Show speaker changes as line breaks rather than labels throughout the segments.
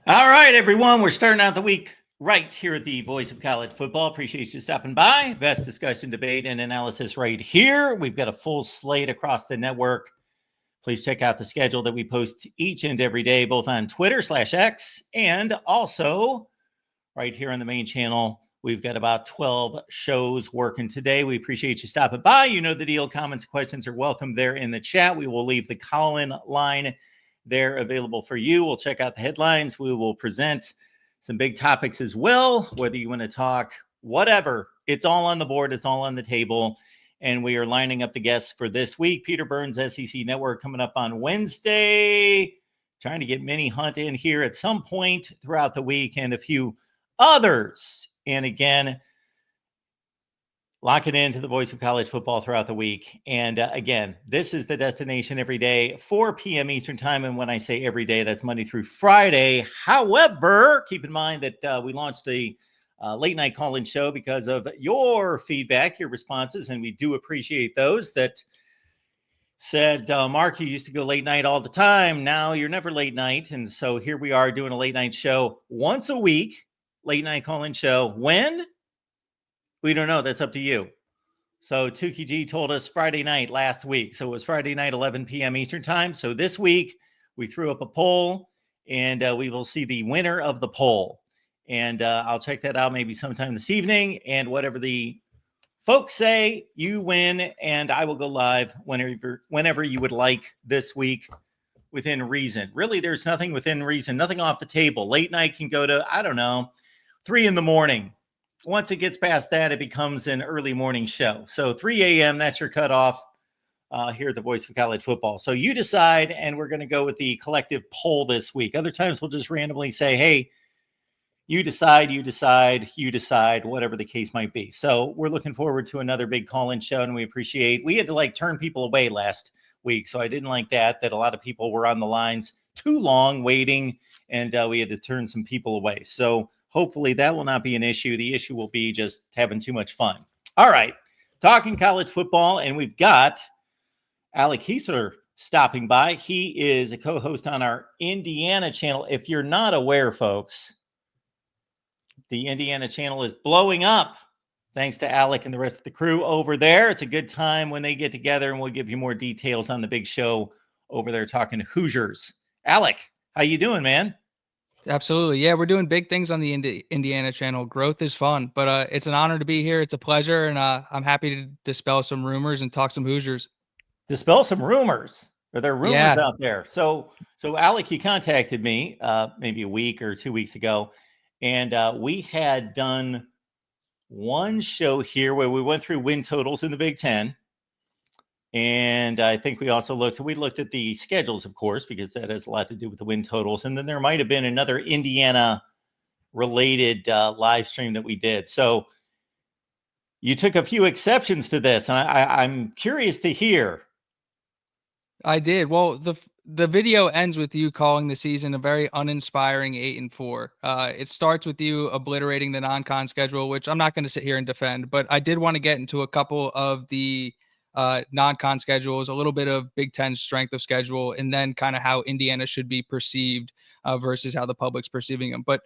All right, everyone. We're starting out the week right here at the Voice of College Football. Appreciate you stopping by. Best discussion, debate, and analysis right here. We've got a full slate across the network. Please check out the schedule that we post each and every day, both on Twitter/X and also right here on the main channel. We've got about 12 shows working today. We appreciate you stopping by. You know the deal. Comments, questions are welcome there in the chat. We will leave the call-in line there available for you. We'll check out the headlines. We will present some big topics as well, whether you want to talk whatever. It's all on the board. It's all on the table. And we are lining up the guests for this week. Peter Burns, SEC Network, coming up on Wednesday. Trying to get Minnie Hunt in here at some point throughout the week and a few others. And again, lock it into the Voice of College Football throughout the week. And again, this is the destination every day, 4 p.m. Eastern time. And when I say every day, that's Monday through Friday. However, keep in mind that we launched a late night call-in show because of your feedback, your responses, and we do appreciate those that said, Mark, you used to go late night all the time. Now you're never late night. And so here we are doing a late night show once a week, late night call-in show. When? We don't know. That's up to you. So Tukey G told us Friday night last week. So it was Friday night, 11 p.m. Eastern time. So this week we threw up a poll and we will see the winner of the poll. And I'll check that out maybe sometime this evening. And whatever the folks say, you win. And I will go live whenever you would like this week within reason. Really, there's nothing within reason, nothing off the table. Late night can go to, I don't know, 3 a.m. Once it gets past that, it becomes an early morning show. So 3 a.m., that's your cutoff here at the Voice of College Football. So you decide, and we're going to go with the collective poll this week. Other times we'll just randomly say, hey, you decide, whatever the case might be. So we're looking forward to another big call-in show, and we had to turn people away last week. So I didn't like that a lot of people were on the lines too long waiting, and we had to turn some people away. So hopefully that will not be an issue. The issue will be just having too much fun. All right, talking college football, and we've got Alec Kiesler stopping by. He is a co-host on our Indiana channel. If you're not aware, folks, the Indiana channel is blowing up thanks to Alec and the rest of the crew over there. It's a good time when they get together, and we'll give you more details on the big show over there talking Hoosiers. Alec, how you doing, man?
Absolutely. Yeah, we're doing big things on the Indiana channel. Growth is fun, but it's an honor to be here. It's a pleasure, and I'm happy to dispel some rumors and talk some Hoosiers.
Dispel some rumors. Are there rumors
Yeah.
out there? So Alec, you contacted me maybe a week or 2 weeks ago, and we had done one show here where we went through win totals in the Big Ten. And I think we also looked at the schedules, of course, because that has a lot to do with the win totals. And then there might have been another Indiana related live stream that we did. So you took a few exceptions to this, and I'm curious to hear.
I did. Well, the video ends with you calling the season a very uninspiring 8-4. It starts with you obliterating the non-con schedule, which I'm not going to sit here and defend, but I did want to get into a couple of the non-con schedules, a little bit of Big Ten strength of schedule, and then kind of how Indiana should be perceived versus how the public's perceiving them. But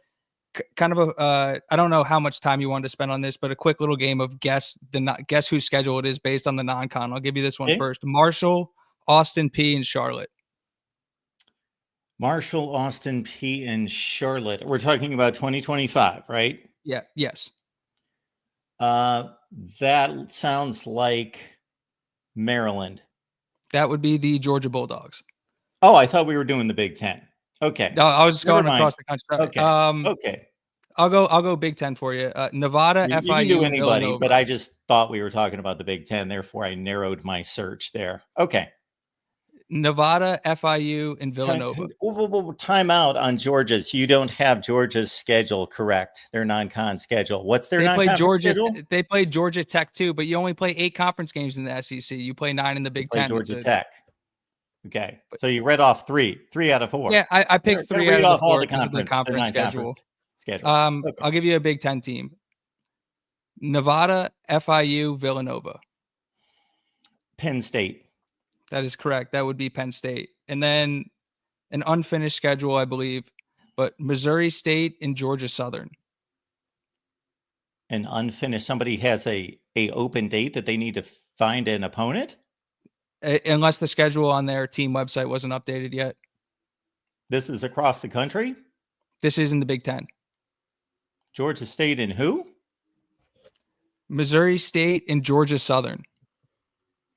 kind of I don't know how much time you wanted to spend on this, but a quick little game of guess whose schedule it is based on the non-con. I'll give you this one first. Marshall, Austin P, and Charlotte.
Marshall, Austin P, and Charlotte. We're talking about 2025, right?
Yeah. Yes.
That sounds like Maryland.
That would be the Georgia Bulldogs.
Oh, I thought we were doing the Big Ten. Okay.
No, I was just going across the country.
Okay. Okay.
I'll go Big Ten for you. Nevada, FIU,
you can do anybody,
Villanova.
But I just thought we were talking about the Big Ten. Therefore, I narrowed my search there. Okay.
Nevada, FIU, and Villanova.
Time out on Georgia's. You don't have Georgia's schedule correct. Their non-con schedule. What's their non-con schedule?
They play Georgia Tech too, but you only play 8 conference games in the SEC. You play 9 in the Big Ten.
Georgia Tech. Okay, so you read off 3 out of 4.
Yeah, I picked 3 out of the 4 because of the conference
schedule.
Okay. I'll give you a Big Ten team. Nevada, FIU, Villanova.
Penn State.
That is correct. That would be Penn State. And then an unfinished schedule, I believe. but Missouri State and Georgia Southern.
An unfinished, somebody has a open date that they need to find an opponent?
Unless the schedule on their team website wasn't updated yet.
This is across the country?
This is in the Big Ten.
Georgia State and who?
Missouri State and Georgia Southern.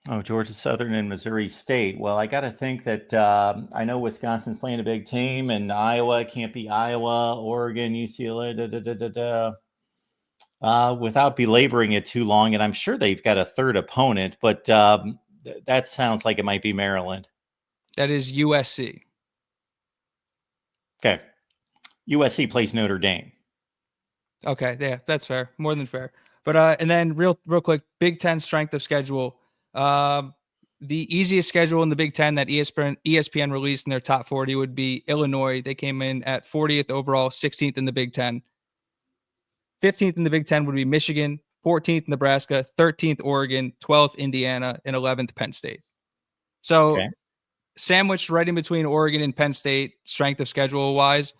Oh, Georgia Southern and Missouri State. Well, I got to think that I know Wisconsin's playing a big team, and Iowa can't be Iowa, Oregon, UCLA, without belaboring it too long. And I'm sure they've got a third opponent, but that sounds like it might be Maryland.
That is USC.
Okay. USC plays Notre Dame.
Okay, yeah, that's fair. More than fair. But and then real quick, Big Ten strength of schedule. The easiest schedule in the Big Ten that ESPN released in their top 40 would be Illinois. They came in at 40th overall, 16th in the Big Ten. 15th in the Big Ten would be Michigan, 14th Nebraska, 13th Oregon, 12th Indiana, and 11th Penn State. So sandwiched right in between Oregon and Penn State, strength of schedule wise,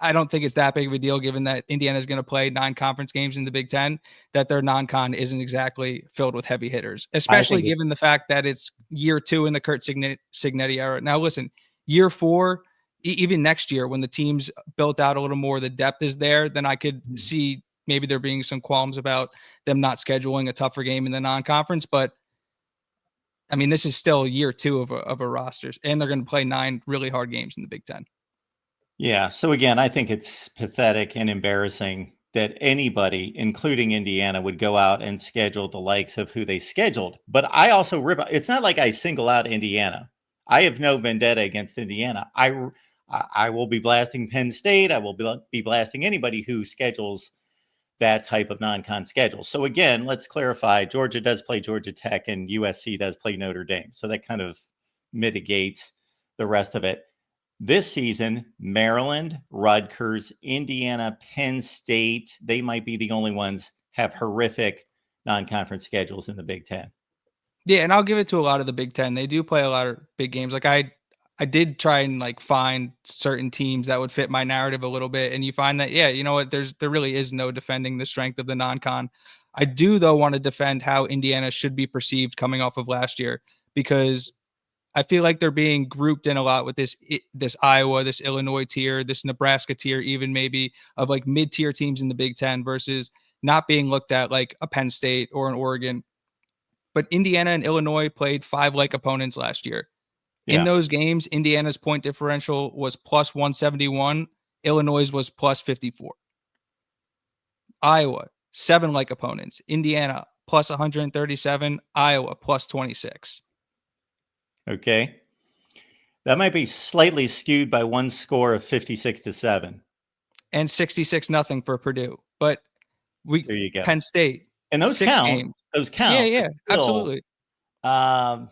I don't think it's that big of a deal given that Indiana is going to play 9 conference games in the Big Ten, that their non-con isn't exactly filled with heavy hitters, especially given the fact that it's year 2 in the Kurt Cignetti era. Now, listen, year 4, even next year when the team's built out a little more, the depth is there, then I could see maybe there being some qualms about them not scheduling a tougher game in the non-conference. But I mean, this is still year 2 of a roster, and they're going to play 9 really hard games in the Big Ten.
Yeah. So again, I think it's pathetic and embarrassing that anybody, including Indiana, would go out and schedule the likes of who they scheduled. But I also it's not like I single out Indiana. I have no vendetta against Indiana. I will be blasting Penn State. I will be blasting anybody who schedules that type of non-con schedule. So again, let's clarify. Georgia does play Georgia Tech and USC does play Notre Dame. So that kind of mitigates the rest of it. This season, Maryland, Rutgers, Indiana, Penn State, they might be the only ones have horrific non-conference schedules in the Big Ten.
Yeah, and I'll give it to a lot of the Big Ten. They do play a lot of big games. Like I did try and like find certain teams that would fit my narrative a little bit, and you find that, yeah, you know what, there really is no defending the strength of the non-con. I do though want to defend how Indiana should be perceived coming off of last year, because I feel like they're being grouped in a lot with this Iowa, this Illinois tier, this Nebraska tier, even maybe of like mid-tier teams in the Big Ten versus not being looked at like a Penn State or an Oregon. But Indiana and Illinois played 5 like opponents last year. Yeah. In those games, Indiana's point differential was plus 171. Illinois was plus 54. Iowa, 7 like opponents. Indiana, plus 137. Iowa, plus 26.
Okay. That might be slightly skewed by one score of 56-7.
And 66-0 for Purdue. But
there you go.
Penn State.
And those count.
Games.
Those count.
Yeah, still, absolutely.
And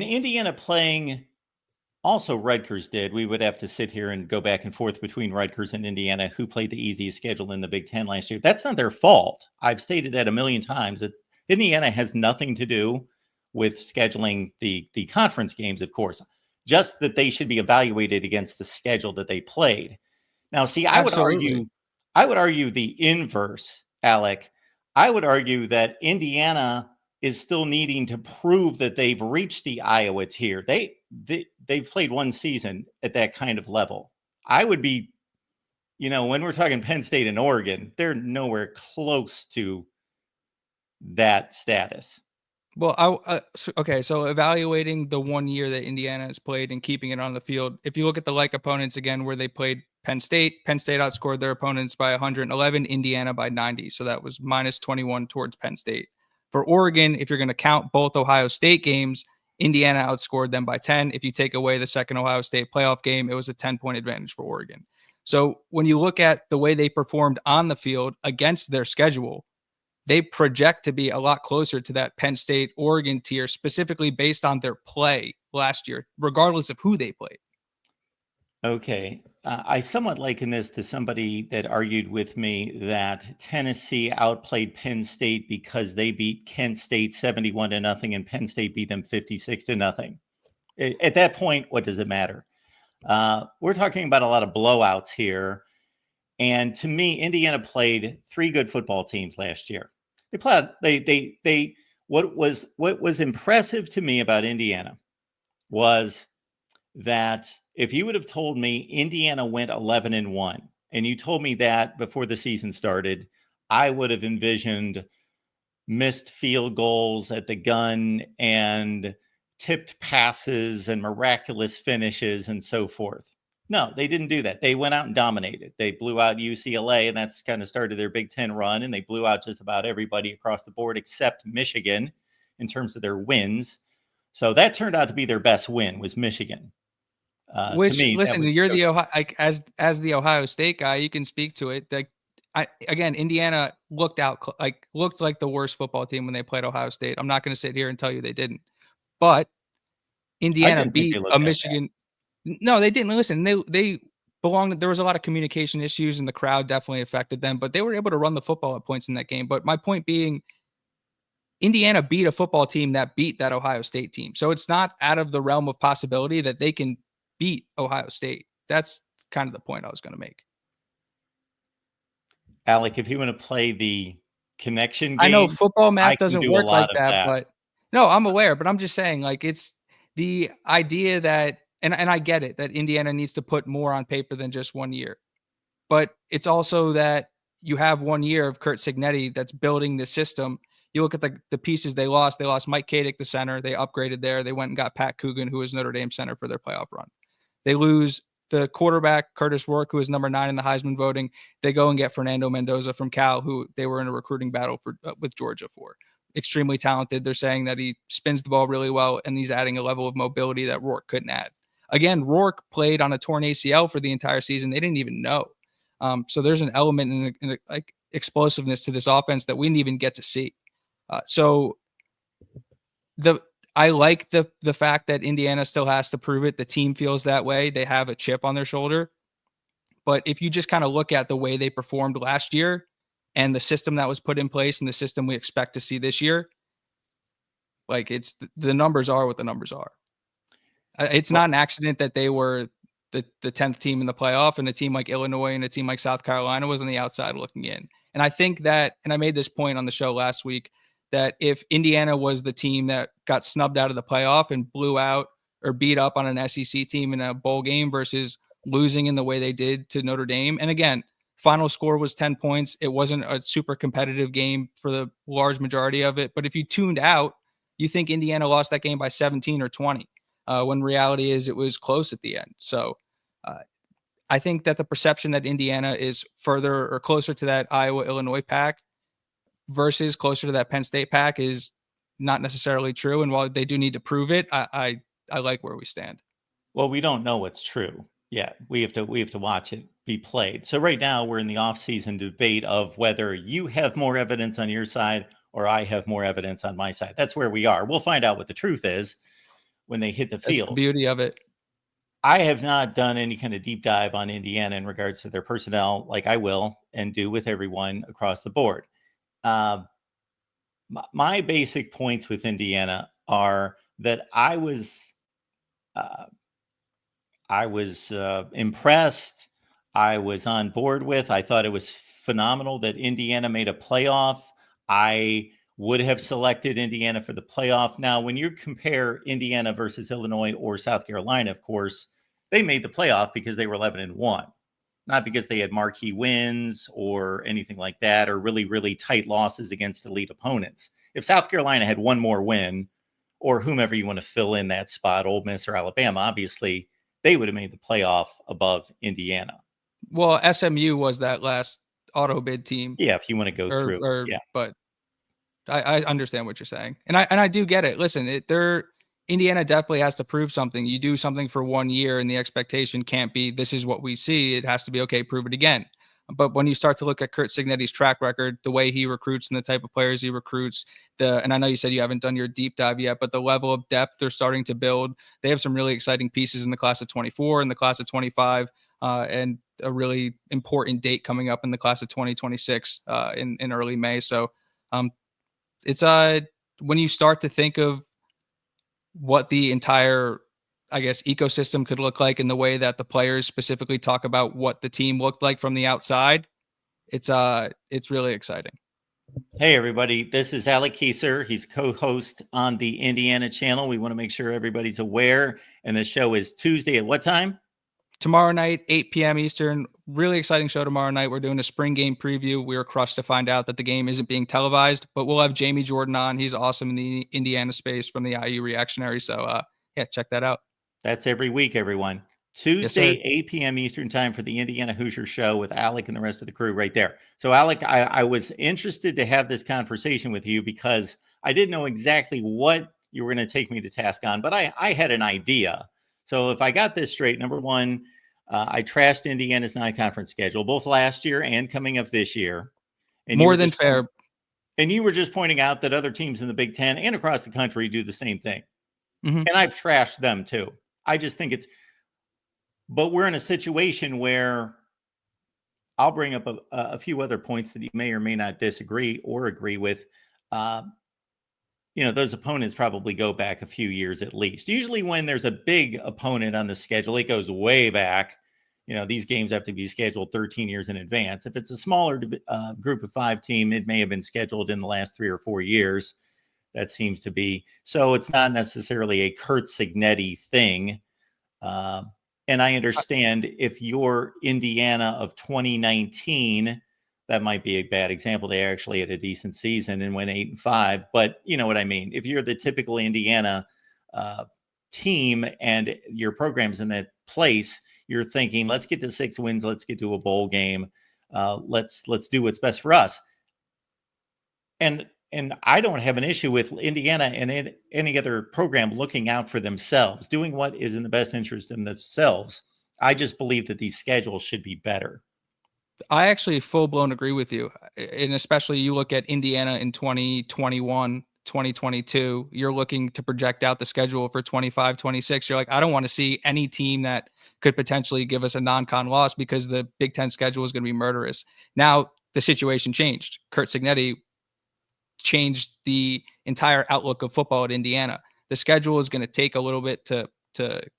Indiana playing also Rutgers did. We would have to sit here and go back and forth between Rutgers and Indiana, who played the easiest schedule in the Big Ten last year. That's not their fault. I've stated that a million times. That Indiana has nothing to do with scheduling the conference games, of course, just that they should be evaluated against the schedule that they played. Now, see, I would argue the inverse, Alec. I would argue that Indiana is still needing to prove that they've reached the Iowa tier. They've played one season at that kind of level. I would be, when we're talking Penn State and Oregon, they're nowhere close to that status.
Well, so evaluating the 1 year that Indiana has played and keeping it on the field, if you look at the like opponents again, where they played Penn State outscored their opponents by 111, Indiana by 90. So that was minus 21 towards Penn State. For Oregon, if you're going to count both Ohio State games, Indiana outscored them by 10. If you take away the second Ohio State playoff game, it was a 10-point advantage for Oregon. So when you look at the way they performed on the field against their schedule, they project to be a lot closer to that Penn State Oregon tier, specifically based on their play last year, regardless of who they played.
Okay. I somewhat liken this to somebody that argued with me that Tennessee outplayed Penn State because they beat Kent State 71-0 and Penn State beat them 56-0. At that point, what does it matter? We're talking about a lot of blowouts here. And to me, Indiana played three good football teams last year. What was impressive to me about Indiana was that if you would have told me Indiana went 11-1, and you told me that before the season started, I would have envisioned missed field goals at the gun and tipped passes and miraculous finishes and so forth. No, they didn't do that. They went out and dominated. They blew out UCLA, and that's kind of started their Big Ten run, and they blew out just about everybody across the board except Michigan in terms of their wins. So that turned out to be their best win, was Michigan. To
Which,
me, that
listen,
was
you're the Ohio, like, as the Ohio State guy, you can speak to it. Like, again, Indiana looked like the worst football team when they played Ohio State. I'm not going to sit here and tell you they didn't, but
I
Indiana
didn't think they
beat
looked
a
that bad.
Michigan. No, they didn't. Listen, they belonged. There was a lot of communication issues, and the crowd definitely affected them. But they were able to run the football at points in that game. But my point being, Indiana beat a football team that beat that Ohio State team. So it's not out of the realm of possibility that they can beat Ohio State. That's kind of the point I was going to make.
Alec, if you want to play the connection
I know
game,
football
I
math
can
doesn't
do a
work like
lot of
that,
that.
but no, I'm aware, but I'm just saying, like, it's the idea that, and I get it, that Indiana needs to put more on paper than just 1 year. But it's also that you have 1 year of Curt Cignetti that's building the system. You look at the pieces they lost. They lost Mike Kadick, the center. They upgraded there. They went and got Pat Coogan, who was Notre Dame center, for their playoff run. They lose the quarterback, Curtis Rourke, who is number 9 in the Heisman voting. They go and get Fernando Mendoza from Cal, who they were in a recruiting battle for with Georgia for. Extremely talented. They're saying that he spins the ball really well, and he's adding a level of mobility that Rourke couldn't add. Again, Rourke played on a torn ACL for the entire season. They didn't even know. So there's an element in like explosiveness to this offense that we didn't even get to see. I like the fact that Indiana still has to prove it. The team feels that way. They have a chip on their shoulder. But if you just kind of look at the way they performed last year and the system that was put in place and the system we expect to see this year, like, it's the numbers are what the numbers are. It's not an accident that they were the 10th team in the playoff, and a team like Illinois and a team like South Carolina was on the outside looking in. And I think that, and I made this point on the show last week, that if Indiana was the team that got snubbed out of the playoff and blew out or beat up on an SEC team in a bowl game versus losing in the way they did to Notre Dame, and again, final score was 10 points. It wasn't a super competitive game for the large majority of it. But if you tuned out, you think Indiana lost that game by 17 or 20. When reality is it was close at the end. So I think that the perception that Indiana is further or closer to that Iowa-Illinois pack versus closer to that Penn State pack is not necessarily true. And while they do need to prove it, I like where we stand.
Well, we don't know what's true yet. We have to watch it be played. So right now we're in the off-season debate of whether you have more evidence on your side or I have more evidence on my side. That's where we are. We'll find out what the truth is when they hit the
That's
field.
the beauty of it.
I have not done any kind of deep dive on Indiana in regards to their personnel, like I will and do with everyone across the board. My basic points with Indiana are that I was impressed. I was on board with. I thought it was phenomenal that Indiana made a playoff. I would have selected Indiana for the playoff. Now, when you compare Indiana versus Illinois or South Carolina, of course, they made the playoff because they were 11-1, not because they had marquee wins or anything like that, or really, really tight losses against elite opponents. If South Carolina had one more win, or whomever you want to fill in that spot, Ole Miss or Alabama, obviously they would have made the playoff above Indiana.
Well, SMU was that last auto bid team.
Yeah, if you want to go through. Yeah.
But I understand what you're saying. And I do get it. Listen, Indiana definitely has to prove something. You do something for 1 year and the expectation can't be, this is what we see. It has to be, okay, prove it again. But when you start to look at Curt Cignetti's track record, the way he recruits and the type of players he recruits, and I know you said you haven't done your deep dive yet, but the level of depth they're starting to build, they have some really exciting pieces in the class of 24 and the class of 25, and a really important date coming up in the class of 2026 in early May. So it's when you start to think of what the entire I guess, ecosystem could look like in the way that the players specifically talk about what the team looked like from the outside. It's really exciting.
Hey, everybody. This is Alec Kieser. He's co-host on the Indiana channel. We want to make sure everybody's aware. And the show is Tuesday at what time?
Tomorrow night, 8 p.m. Eastern. Really exciting show tomorrow night. We're doing a spring game preview. We were crushed to find out that the game isn't being televised, but we'll have Jamie Jordan on. He's awesome in the Indiana space from the IU Reactionary. So, yeah, check that out.
That's every week, everyone.
Yes,
Tuesday,
sir.
8 p.m. Eastern time for the Indiana Hoosier show with Alec and the rest of the crew right there. So, Alec, I was interested to have this conversation with you because I didn't know exactly what you were going to take me to task on, but I had an idea. So, if I got this straight, number one, I trashed Indiana's non-conference schedule, both last year and coming up this year. And
More than fair.
And you were just pointing out that other teams in the Big Ten and across the country do the same thing.
Mm-hmm.
And I've trashed them too. I just think but we're in a situation where I'll bring up a few other points that you may or may not disagree or agree with. Those opponents probably go back a few years at least. Usually when there's a big opponent on the schedule, it goes way back. These games have to be scheduled 13 years in advance. If it's a smaller group of 5 team, it may have been scheduled in the last 3 or 4 years. That seems to be. So it's not necessarily a Kurt Signetti thing. And I understand if you're Indiana of 2019, that might be a bad example. They actually had a decent season and went 8-5, but you know what I mean? If you're the typical Indiana team and your program's in that place, you're thinking, let's get to 6 wins. Let's get to a bowl game. Let's do what's best for us. And I don't have an issue with Indiana and any other program looking out for themselves, doing what is in the best interest in themselves. I just believe that these schedules should be better.
I actually full blown agree with you. And especially you look at Indiana in 2021, 2022, you're looking to project out the schedule for 25, 26. You're like, I don't want to see any team that could potentially give us a non-con loss because the Big Ten schedule is going to be murderous. Now the situation changed. Kurt Signetti changed the entire outlook of football at Indiana. The schedule is going to take a little bit to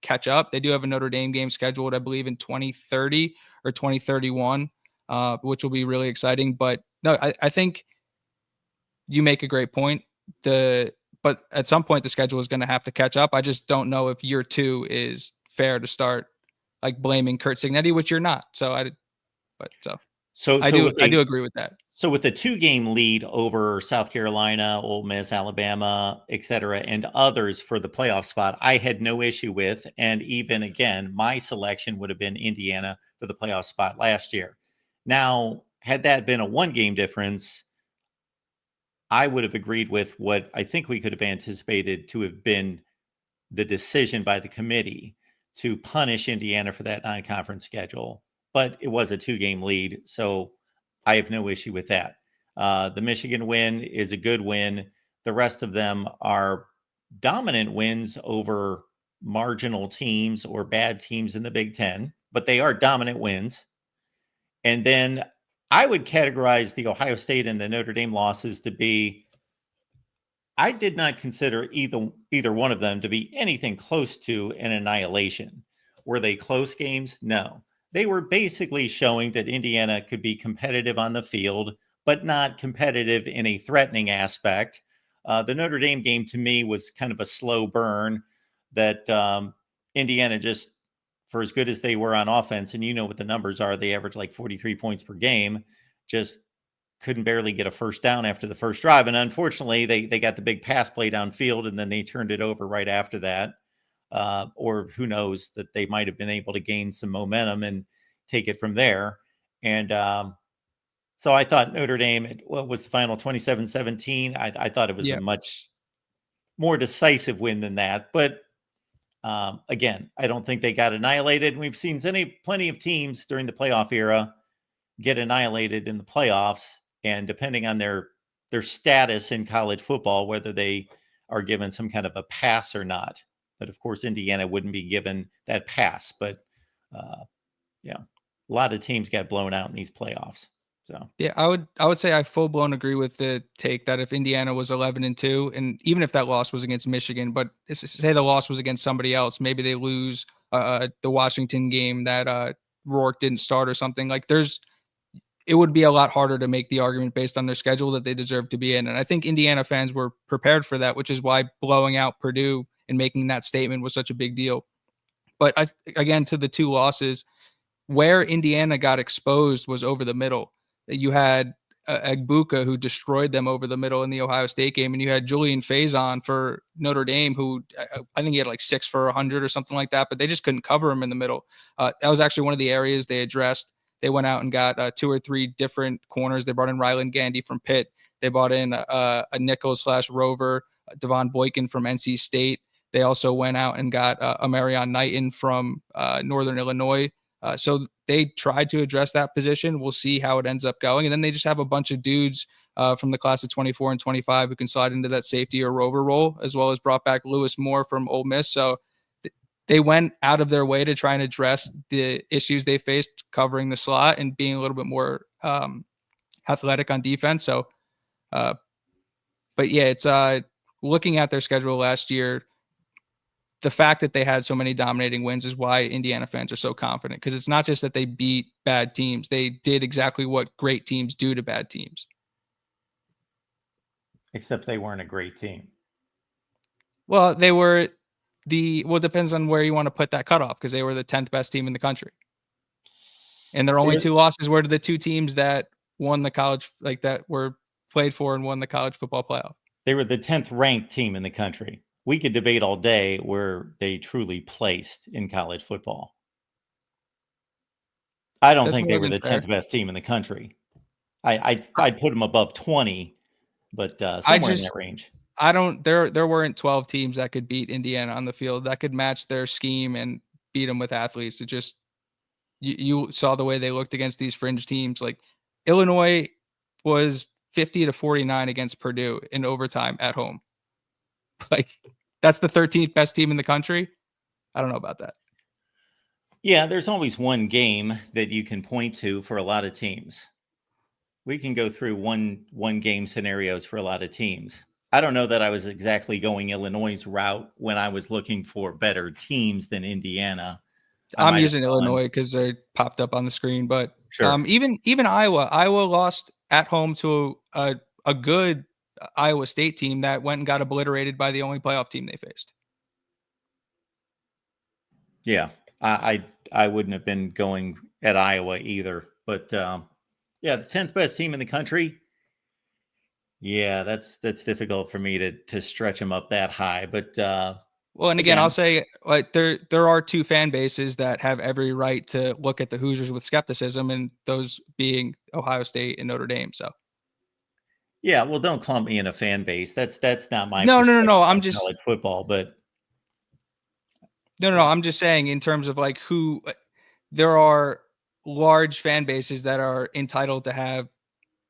catch up. They do have a Notre Dame game scheduled, I believe, in 2030 or 2031, which will be really exciting. But no, I think you make a great point. But at some point, the schedule is going to have to catch up. I just don't know if year 2 is fair to start like blaming Kurt Signetti, which you're not. So I do agree with that.
So with the 2-game lead over South Carolina, Ole Miss, Alabama, et cetera, and others for the playoff spot, I had no issue with. And even again, my selection would have been Indiana for the playoff spot last year. Now, had that been a 1-game difference, I would have agreed with what I think we could have anticipated to have been the decision by the committee to punish Indiana for that non-conference schedule. But it was a 2-game lead, so I have no issue with that. The Michigan win is a good win. The rest of them are dominant wins over marginal teams or bad teams in the Big Ten, but they are dominant wins. And then I would categorize the Ohio State and the Notre Dame losses to be, I did not consider either one of them to be anything close to an annihilation. Were they close games? No. They were basically showing that Indiana could be competitive on the field, but not competitive in a threatening aspect. The Notre Dame game to me was kind of a slow burn that Indiana just, for as good as they were on offense, and you know what the numbers are, they average like 43 points per game, just couldn't barely get a first down after the first drive. And unfortunately, they got the big pass play downfield, and then they turned it over right after that. Or who knows, that they might have been able to gain some momentum and take it from there. And so I thought Notre Dame, what was the final 27-17? I thought it was a much more decisive win than that. But again, I don't think they got annihilated. We've seen plenty of teams during the playoff era get annihilated in the playoffs. And depending on their status in college football, whether they are given some kind of a pass or not. But of course, Indiana wouldn't be given that pass. But a lot of teams got blown out in these playoffs. So
Yeah, I would say I full blown agree with the take that if Indiana was 11-2, and even if that loss was against Michigan, but say the loss was against somebody else, maybe they lose the Washington game that Rourke didn't start or something. Like it would be a lot harder to make the argument based on their schedule that they deserve to be in. And I think Indiana fans were prepared for that, which is why blowing out Purdue and making that statement was such a big deal. But again, to the two losses, where Indiana got exposed was over the middle. You had Agbuka, who destroyed them over the middle in the Ohio State game, and you had Julian Faison for Notre Dame, who I think he had like 6 for 100 or something like that, but they just couldn't cover him in the middle. That was actually one of the areas they addressed. They went out and got 2 or 3 different corners. They brought in Ryland Gandy from Pitt. They brought in a nickel/rover, Devon Boykin from NC State. They also went out and got Amarion Knighton from Northern Illinois. So they tried to address that position. We'll see how it ends up going. And then they just have a bunch of dudes from the class of 24 and 25 who can slide into that safety or rover role, as well as brought back Lewis Moore from Ole Miss. So they went out of their way to try and address the issues they faced covering the slot and being a little bit more athletic on defense. So, but yeah, it's looking at their schedule last year, the fact that they had so many dominating wins is why Indiana fans are so confident, because it's not just that they beat bad teams. They did exactly what great teams do to bad teams.
except they weren't a great team.
Well, they were it depends on where you want to put that cutoff, because they were the 10th best team in the country. And their only 2 losses were to the 2 teams that won the college, like that were played for and won the college football playoff.
They were the 10th ranked team in the country. We could debate all day where they truly placed in college football. I don't think they were the 10th best team in the country. I'd put them above 20, but somewhere in that range.
There weren't 12 teams that could beat Indiana on the field that could match their scheme and beat them with athletes. It just, you saw the way they looked against these fringe teams. Like Illinois was 50-49 against Purdue in overtime at home. Like that's the 13th best team in the country. I don't know about that.
Yeah, there's always one game that you can point to for a lot of teams. We can go through one game scenarios for a lot of teams. I don't know that I was exactly going Illinois' route when I was looking for better teams than Indiana.
I'm using Illinois because they popped up on the screen, but
sure.
Even Iowa lost at home to a good Iowa State team that went and got obliterated by the only playoff team they faced.
Yeah, I wouldn't have been going at Iowa either, but yeah, the 10th best team in the country. Yeah, that's difficult for me to stretch them up that high, but
well, and again, I'll say like there are 2 fan bases that have every right to look at the Hoosiers with skepticism, and those being Ohio State and Notre Dame. So
yeah, well, don't clump me in a fan base. That's not my
no. I'm just
college football, but
no. I'm just saying in terms of like who there are large fan bases that are entitled to have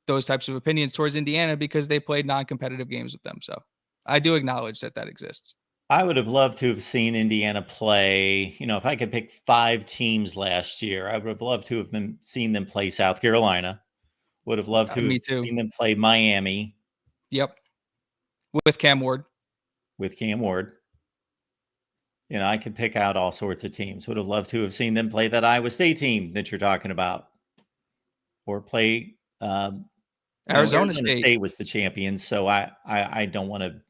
those types of opinions towards Indiana because they played non-competitive games with them. So I do acknowledge that exists.
I would have loved to have seen Indiana play. You know, if I could pick 5 teams last year, I would have loved to have seen them play South Carolina. Would have loved to have seen them play Miami.
Yep. With Cam Ward.
You know, I could pick out all sorts of teams. Would have loved to have seen them play that Iowa State team that you're talking about, or play
Arizona State
was the champion, so I don't want to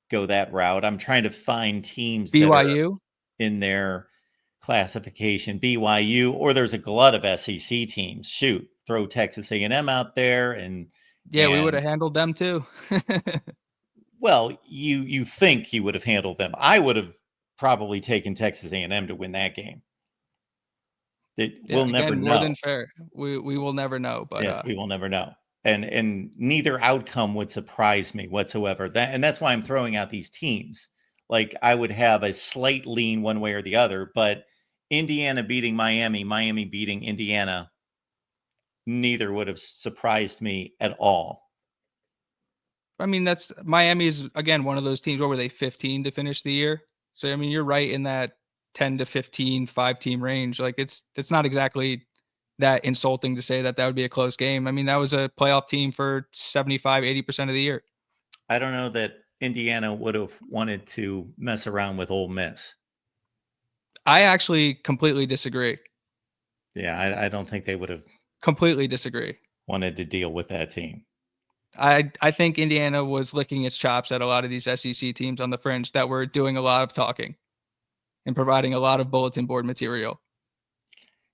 go that route. I'm trying to find teams
BYU
in their classification, BYU, or there's a glut of SEC teams. Shoot, throw Texas A&M out there, and
we would have handled them too.
Well, you think you would have handled them. I would have probably taken Texas A&M to win that game. We'll never know.
More than fair. We will never know. But
yes, we will never know. And neither outcome would surprise me whatsoever. That's why I'm throwing out these teams. Like I would have a slight lean one way or the other, but Indiana beating Miami, Miami beating Indiana, neither would have surprised me at all.
I mean, that's Miami is again one of those teams. What were they, 15 to finish the year? So I mean, you're right in that 10 to 15 5-team range. Like it's not exactly that insulting to say that would be a close game. I mean, that was a playoff team for 75-80% of the year.
I don't know that Indiana would have wanted to mess around with Ole Miss.
I actually completely disagree.
Yeah, I don't think they would have
Completely disagree.
wanted to deal with that team.
I think Indiana was licking its chops at a lot of these SEC teams on the fringe that were doing a lot of talking and providing a lot of bulletin board material.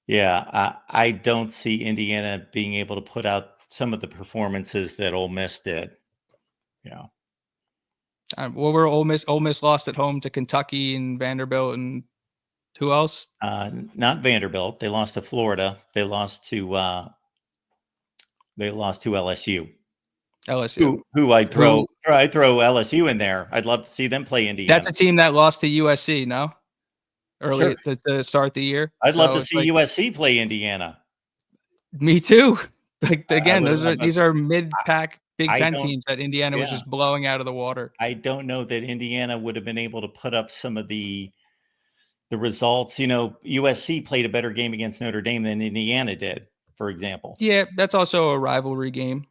Yeah, I don't see Indiana being able to put out some of the performances that Ole Miss did. Yeah.
What were Ole Miss? Ole Miss lost at home to Kentucky and Vanderbilt and who else?
Not Vanderbilt. They lost to Florida. They lost to LSU.
LSU.
Who I'd throw LSU in there. I'd love to see them play Indiana.
That's a team that lost to USC, no? Early
Sure.
to start the year.
I'd love to see USC play Indiana.
Me too. Like again, these are mid-pack Big Ten teams that Indiana was just blowing out of the water.
I don't know that Indiana would have been able to put up some of the results. You know, USC played a better game against Notre Dame than Indiana did, for example.
Yeah, that's also a rivalry game.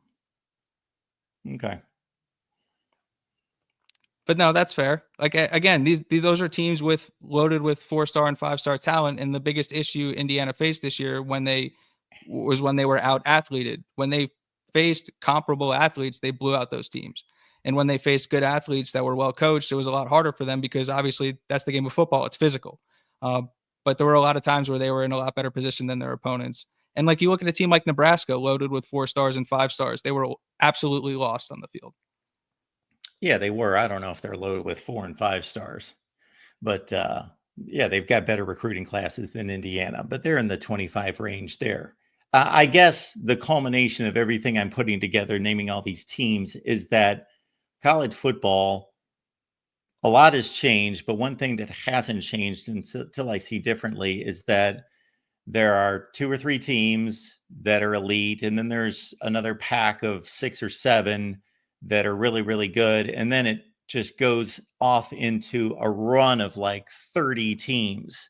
Okay.
But no, that's fair. Like again, those are teams loaded with 4-star and 5-star talent, and the biggest issue Indiana faced this year when they were out athleted. When they faced comparable athletes, they blew out those teams. And when they faced good athletes that were well coached, it was a lot harder for them because obviously that's the game of football. It's physical. But there were a lot of times where they were in a lot better position than their opponents. And like you look at a team like Nebraska, loaded with 4 stars and 5 stars, they were absolutely lost on the field.
Yeah, they were. I don't know if they're loaded with 4 and 5 stars, but yeah, they've got better recruiting classes than Indiana, but they're in the 25 range there. I guess the culmination of everything I'm putting together, naming all these teams, is that college football, a lot has changed, but one thing that hasn't changed until I see differently is that there are 2 or 3 teams that are elite, and then there's another pack of 6 or 7 that are really, really good. And then it just goes off into a run of like 30 teams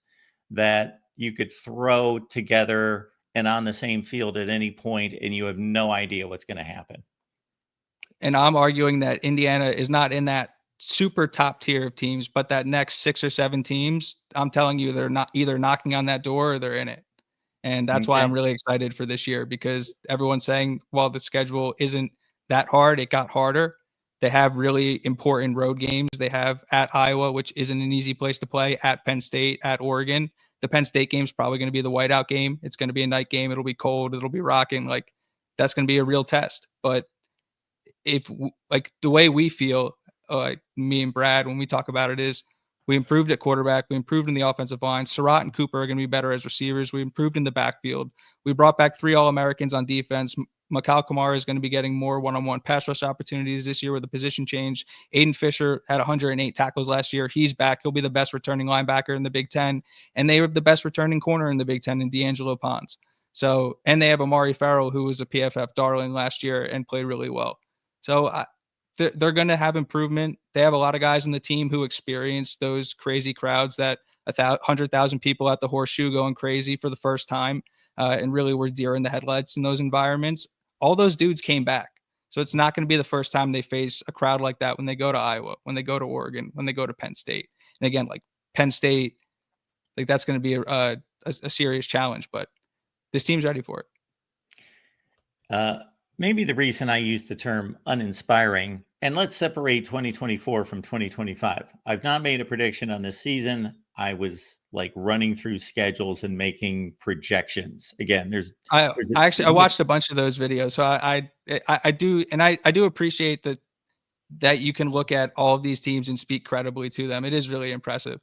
that you could throw together and on the same field at any point, and you have no idea what's going to happen.
And I'm arguing that Indiana is not in that super top tier of teams, but that next 6 or 7 teams, I'm telling you, they're not either knocking on that door or they're in it. And that's why I'm really excited for this year, because everyone's saying, well, the schedule isn't that hard. It got harder. They have really important road games. They have at Iowa, which isn't an easy place to play, at Penn State, at Oregon. The Penn State game is probably going to be the whiteout game. It's going to be a night game. It'll be cold. It'll be rocking. Like, that's going to be a real test. But if like the way we feel, me and Brad, when we talk about it, is we improved at quarterback. We improved in the offensive line. Surratt and Cooper are going to be better as receivers. We improved in the backfield. We brought back 3 All-Americans on defense. Mikal Kamara is going to be getting more one-on-one pass rush opportunities this year with the position change. Aiden Fisher had 108 tackles last year. He's back. He'll be the best returning linebacker in the Big Ten. And they have the best returning corner in the Big Ten in D'Angelo Pons. So, and they have Amari Farrell, who was a PFF darling last year and played really well. So they're going to have improvement. They have a lot of guys in the team who experienced those crazy crowds, that 100,000 people at the Horseshoe going crazy for the first time, and really were deer in the headlights in those environments. All those dudes came back. So it's not going to be the first time they face a crowd like that when they go to Iowa, when they go to Oregon, when they go to Penn State. And again, like Penn State, like that's going to be a serious challenge, but this team's ready for
it. Maybe the reason I use the term uninspiring, and let's separate 2024 from 2025. I've not made a prediction on this season. I was like running through schedules and making projections. Again,
I watched a bunch of those videos. So I do, and I do appreciate that you can look at all of these teams and speak credibly to them. It is really impressive.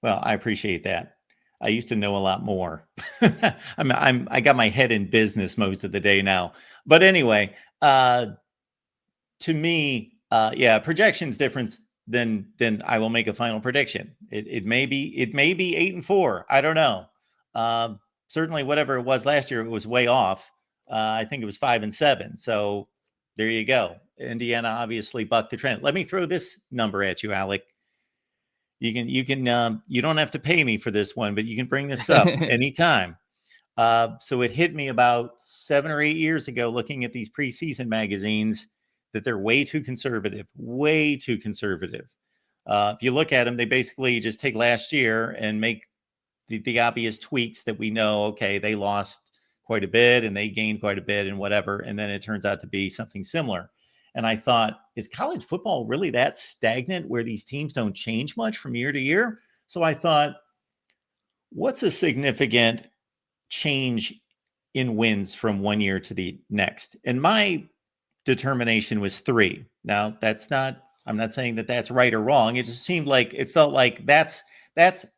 Well, I appreciate that. I used to know a lot more. I got my head in business most of the day now. But anyway, to me, yeah, projection's different than I will make a final prediction. It may be 8-4. I don't know. Certainly whatever it was last year, it was way off. I think it was 5-7. So there you go. Indiana obviously bucked the trend. Let me throw this number at you, Alec. You don't have to pay me for this one, but you can bring this up anytime. So it hit me about 7 or 8 years ago looking at these preseason magazines that they're way too conservative, way too conservative. If you look at them, they basically just take last year and make the obvious tweaks that we know, okay, they lost quite a bit and they gained quite a bit and whatever. And then it turns out to be something similar. And I thought, is college football really that stagnant where these teams don't change much from year to year? So I thought, what's a significant change in wins from one year to the next? And my determination was 3. Now, I'm not saying that that's right or wrong. It just seemed like it felt like that's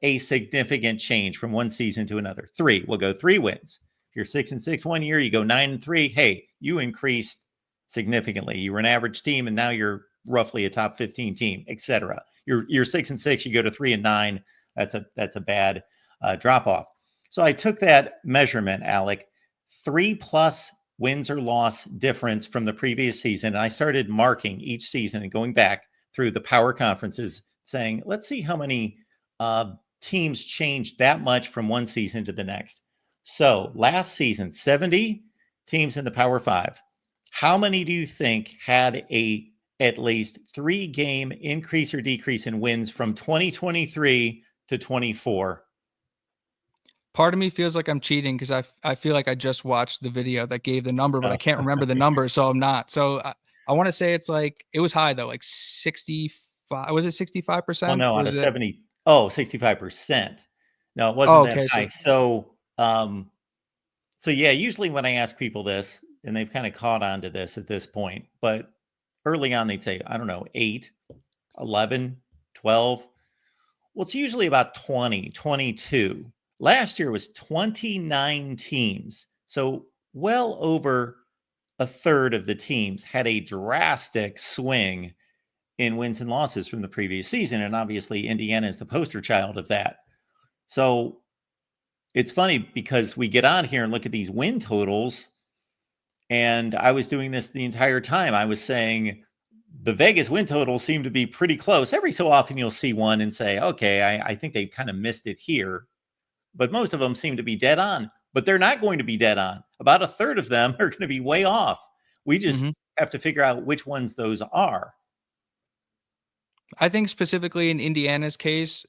a significant change from one season to another. 3, we'll go 3 wins. If you're 6-6 one year, you go 9-3. Hey, you increased significantly. You were an average team, and now you're roughly a top 15 team, etc. You're 6-6. You go to 3-9. That's a bad drop off. So I took that measurement, Alec, 3+ wins or loss difference from the previous season. And I started marking each season and going back through the power conferences saying, let's see how many teams changed that much from one season to the next. So last season, 70 teams in the Power 5. How many do you think had at least 3-game increase or decrease in wins from 2023 to 24?
Part of me feels like I'm cheating because I feel like I just watched the video that gave the number, but I can't remember the number, so I'm not. So I want to say it's like it was high though, like 65. Was it 65%?
Well, no,
Or
out of
was it?
70. Oh, 65%. No, it wasn't
Oh,
that
okay.
high. So yeah, usually when I ask people this, and they've kind of caught on to this at this point, but early on they'd say, I don't know, 8, 11, 12. Well, it's usually about 20, 22. Last year was 29 teams. So well over a third of the teams had a drastic swing in wins and losses from the previous season. And obviously, Indiana is the poster child of that. So it's funny because we get on here and look at these win totals. And I was doing this the entire time. I was saying the Vegas win totals seem to be pretty close. Every so often you'll see one and say, okay, I think they kind of missed it here. But most of them seem to be dead on. But they're not going to be dead on. About a third of them are going to be way off. We just have to figure out which ones those are.
I think specifically in Indiana's case,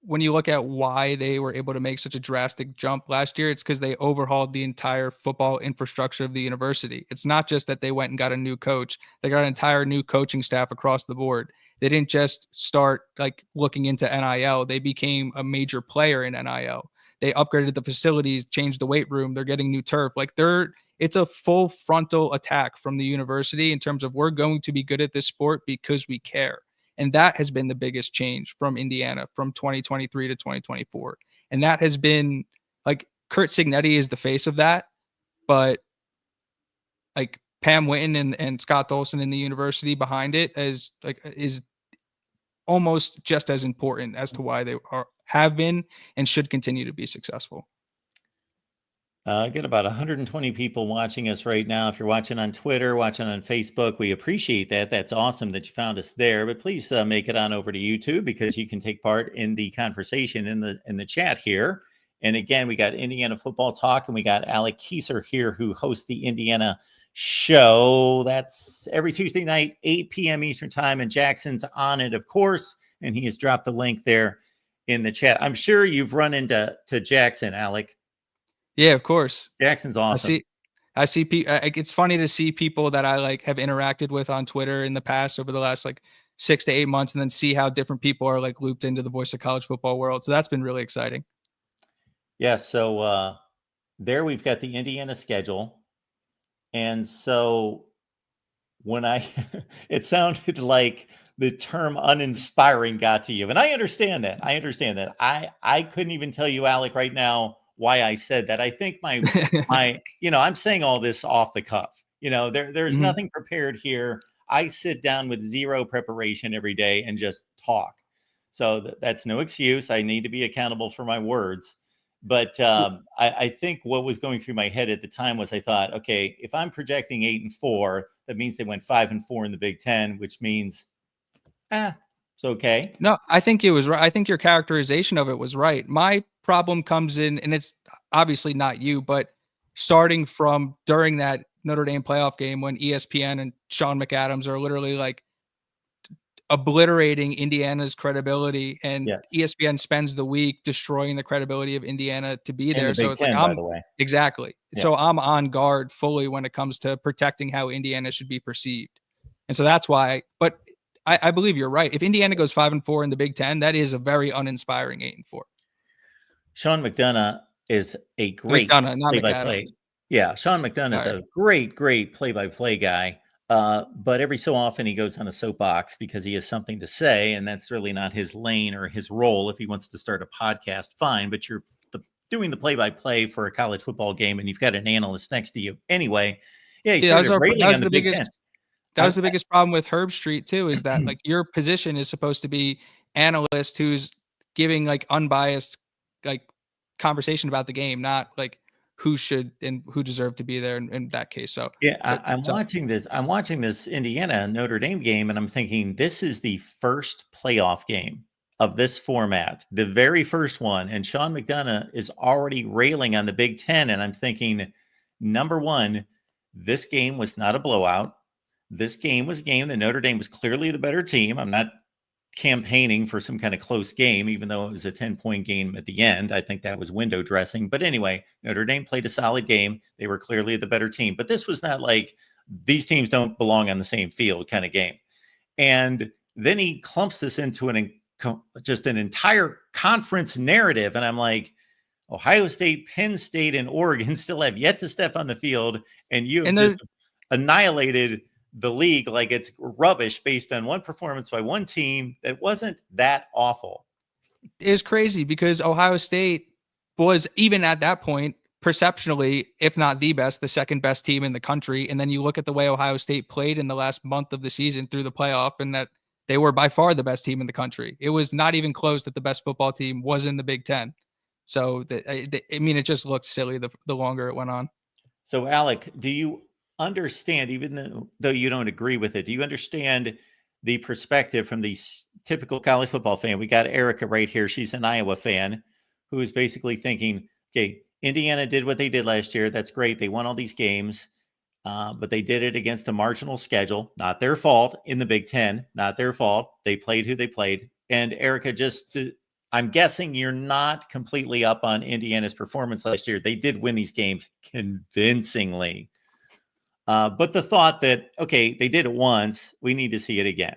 when you look at why they were able to make such a drastic jump last year, it's because they overhauled the entire football infrastructure of the university. It's not just that they went and got a new coach, they got an entire new coaching staff across the board. They didn't just start like looking into NIL, they became a major player in NIL. They upgraded the facilities, changed the weight room, they're getting new turf. It's a full frontal attack from the university in terms of we're going to be good at this sport because we care. And that has been the biggest change from Indiana from 2023 to 2024. And that has been like Kurt Signetti is the face of that. But like Pam Witten and Scott Dolson in the university behind it is almost just as important as to why they have been and should continue to be successful.
I get about 120 people watching us right now. If you're watching on Twitter, watching on Facebook, we appreciate that. That's awesome that you found us there. But please make it on over to YouTube because you can take part in the conversation in the chat here. And again, we got Indiana Football Talk, and we got Alec Kieser here, who hosts the Indiana Show. That's every Tuesday night, 8 p.m. Eastern Time, and Jackson's on it, of course. And he has dropped the link there in the chat. I'm sure you've run into Jackson, Alec.
Yeah, of course.
Jackson's awesome.
I see it's funny to see people that I like have interacted with on Twitter in the past over the last like 6 to 8 months, and then see how different people are like looped into the voice of college football world. So that's been really exciting.
Yeah. So there we've got the Indiana schedule. And so when it sounded like the term uninspiring got to you. And I understand that. I couldn't even tell you, Alec, right now why I said that. I think my I'm saying all this off the cuff. There's nothing prepared here. I sit down with zero preparation every day and just talk. So that's no excuse. I need to be accountable for my words. But I think what was going through my head at the time was I thought, okay, if I'm projecting 8-4, that means they went 5-4 in the Big Ten, which means, it's okay.
No, I think it was right. I think your characterization of it was right. My problem comes in, and obviously not you, but starting from during that Notre Dame playoff game when ESPN and Sean McAdams are literally like obliterating Indiana's credibility, and
Yes.
ESPN spends the week destroying the credibility of Indiana to be
And
there.
the
So
Big
it's like
Ten, by the way.
exactly.
Yeah.
So I'm on guard fully when it comes to protecting how Indiana should be perceived. And so that's why, but I believe you're right. If Indiana goes 5-4 in the Big Ten, that is a very uninspiring 8-4.
Sean McDonough is a great
McDonough, not
play-by-play.
McAdams.
Yeah, Sean McDonough is
All right.
a great play-by-play guy. But every so often he goes on a soapbox because he has something to say, and that's really not his lane or his role. If he wants to start a podcast, fine. But you're doing the play-by-play for a college football game, and you've got an analyst next to you anyway. Yeah, he started railing on the Big Ten.
That was the biggest problem with Herb Street too, is that like your position is supposed to be analyst who's giving like unbiased like conversation about the game, not like who should and who deserved to be there in that case. So
yeah, I'm watching this. I'm watching this Indiana Notre Dame game, and I'm thinking this is the first playoff game of this format, the very first one. And Sean McDonough is already railing on the Big Ten, and I'm thinking, number one, this game was not a blowout. This game was a game that Notre Dame was clearly the better team. I'm not campaigning for some kind of close game, even though it was a 10-point game at the end. I think that was window dressing. But anyway, Notre Dame played a solid game. They were clearly the better team. But this was not like these teams don't belong on the same field kind of game. And then he clumps this into just an entire conference narrative. And I'm like, Ohio State, Penn State, and Oregon still have yet to step on the field. And you have just annihilated the league like it's rubbish based on one performance by one team that wasn't that awful.
It was crazy because Ohio State was, even at that point, perceptionally, if not the best, the second best team in the country. And then you look at the way Ohio State played in the last month of the season through the playoff, and that they were by far the best team in the country. It was not even close that the best football team was in the Big Ten. So, I mean, it just looked silly the longer it went on.
So, Alec, do you understand, even though you don't agree with it, do you understand the perspective from the typical college football fan? We got Erica right here. She's an Iowa fan who is basically thinking, okay, Indiana did what they did last year. That's great. They won all these games, but they did it against a marginal schedule. Not their fault in the Big Ten. Not their fault. They played who they played. And Erica, I'm guessing you're not completely up on Indiana's performance last year. They did win these games convincingly. But the thought that, okay, they did it once, we need to see it again.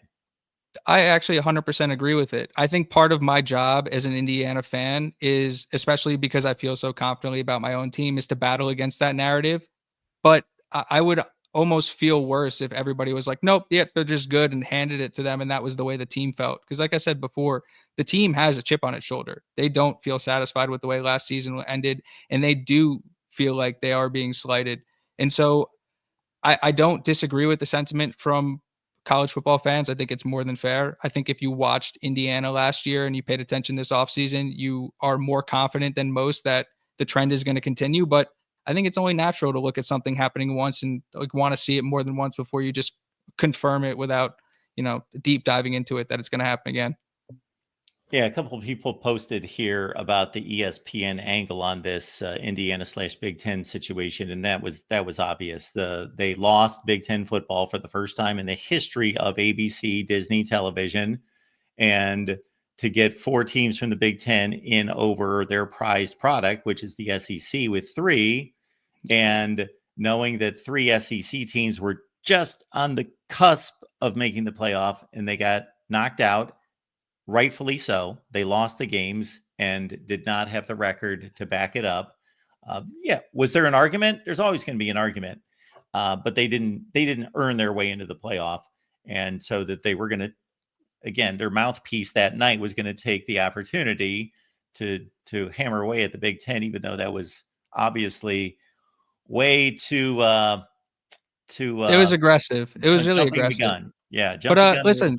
I actually 100% agree with it. I think part of my job as an Indiana fan is, especially because I feel so confidently about my own team, is to battle against that narrative. But I would almost feel worse if everybody was like, nope, yeah, they're just good, and handed it to them. And that was the way the team felt. Because like I said before, the team has a chip on its shoulder. They don't feel satisfied with the way last season ended, and they do feel like they are being slighted. And so I don't disagree with the sentiment from college football fans. I think it's more than fair. I think if you watched Indiana last year and you paid attention this offseason, you are more confident than most that the trend is going to continue. But I think it's only natural to look at something happening once and like want to see it more than once before you just confirm it without, deep diving into it that it's going to happen again.
Yeah, a couple of people posted here about the ESPN angle on this Indiana/Big Ten situation, and that was obvious. They lost Big Ten football for the first time in the history of ABC Disney Television, and to get 4 teams from the Big Ten in over their prized product, which is the SEC with 3, and knowing that 3 SEC teams were just on the cusp of making the playoff, and they got knocked out. Rightfully so. They lost the games and did not have the record to back it up. Yeah, was there an argument? There's always going to be an argument, but they didn't earn their way into the playoff, and so that they were going to, again, their mouthpiece that night was going to take the opportunity to hammer away at the Big Ten, even though that was obviously way too. It
was aggressive. It was really aggressive.
The gun. Yeah, jumping the gun.
Listen.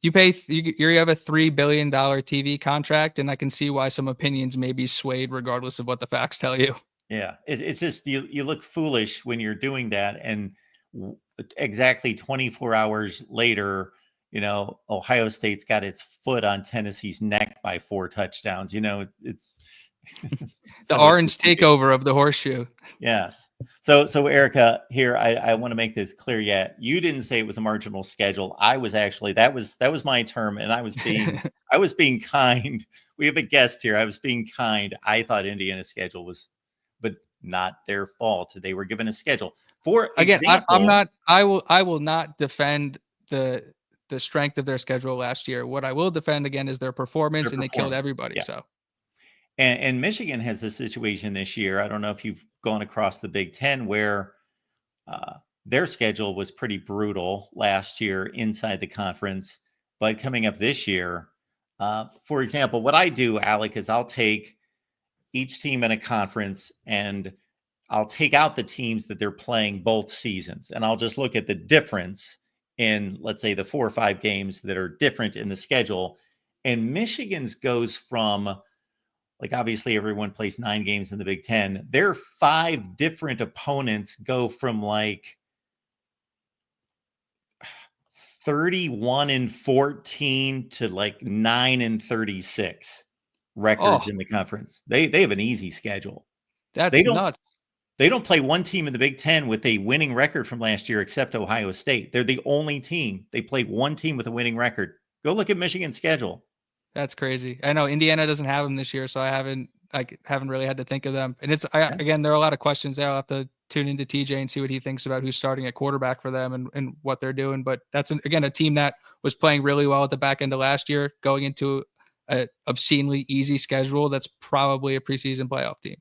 You have a $3 billion TV contract, and I can see why some opinions may be swayed regardless of what the facts tell you.
Yeah, it's just you look foolish when you're doing that, and exactly 24 hours later, Ohio State's got its foot on Tennessee's neck by 4 touchdowns. It's
The
So it's
orange
just TV.
takeover of the horseshoe.
Yes. So Erica, here I want to make this clear. Yet you didn't say it was a marginal schedule. I was actually that was my term, and I was being kind. We have a guest here. I was being kind. I thought Indiana's schedule was, but not their fault. They were given a schedule. For
Again, I'm
example,
not. I will not defend the strength of their schedule last year. What I will defend again is their
their
performance, and they killed
performance.
everybody.
Yeah.
So
And Michigan has a situation this year. I don't know if you've gone across the Big Ten where uh, their schedule was pretty brutal last year inside the conference, but coming up this year, for example, what I do, Alec, is I'll take each team in a conference and I'll take out the teams that they're playing both seasons, and I'll just look at the difference in, let's say, the 4 or 5 games that are different in the schedule. And Michigan's goes from, like, obviously everyone plays 9 games in the Big Ten. Their 5 different opponents go from like 31-14 to like 9-36 records
oh,
in the conference. They have an easy schedule. They
that's
don't
nuts.
they don't play one team in the Big Ten with a winning record from last year except Ohio State. They're the only team. They played one team with a winning record. Go look at Michigan's schedule.
That's crazy. I know Indiana doesn't have them this year, so I haven't really had to think of them. And
Yeah.
again, there are a lot of questions there. I'll have to tune into TJ and see what he thinks about who's starting at quarterback for them and what they're doing. But that's again a team that was playing really well at the back end of last year, going into an obscenely easy schedule. That's probably a preseason playoff team.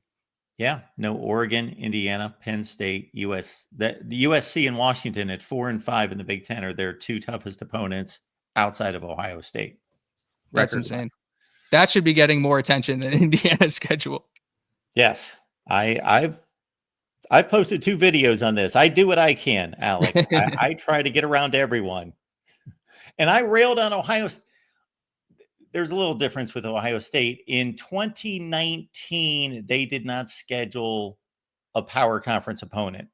Yeah, no, Oregon, Indiana, Penn State, the USC and Washington at 4 and 5 in the Big Ten are their 2 toughest opponents outside of Ohio State.
That's
Record wise.
insane. That should be getting more attention than Indiana's schedule.
Yes. I've posted 2 videos on this. I do what I can, Alec. I try to get around to everyone. And I railed on Ohio. There's a little difference with Ohio State. In 2019, they did not schedule a power conference opponent.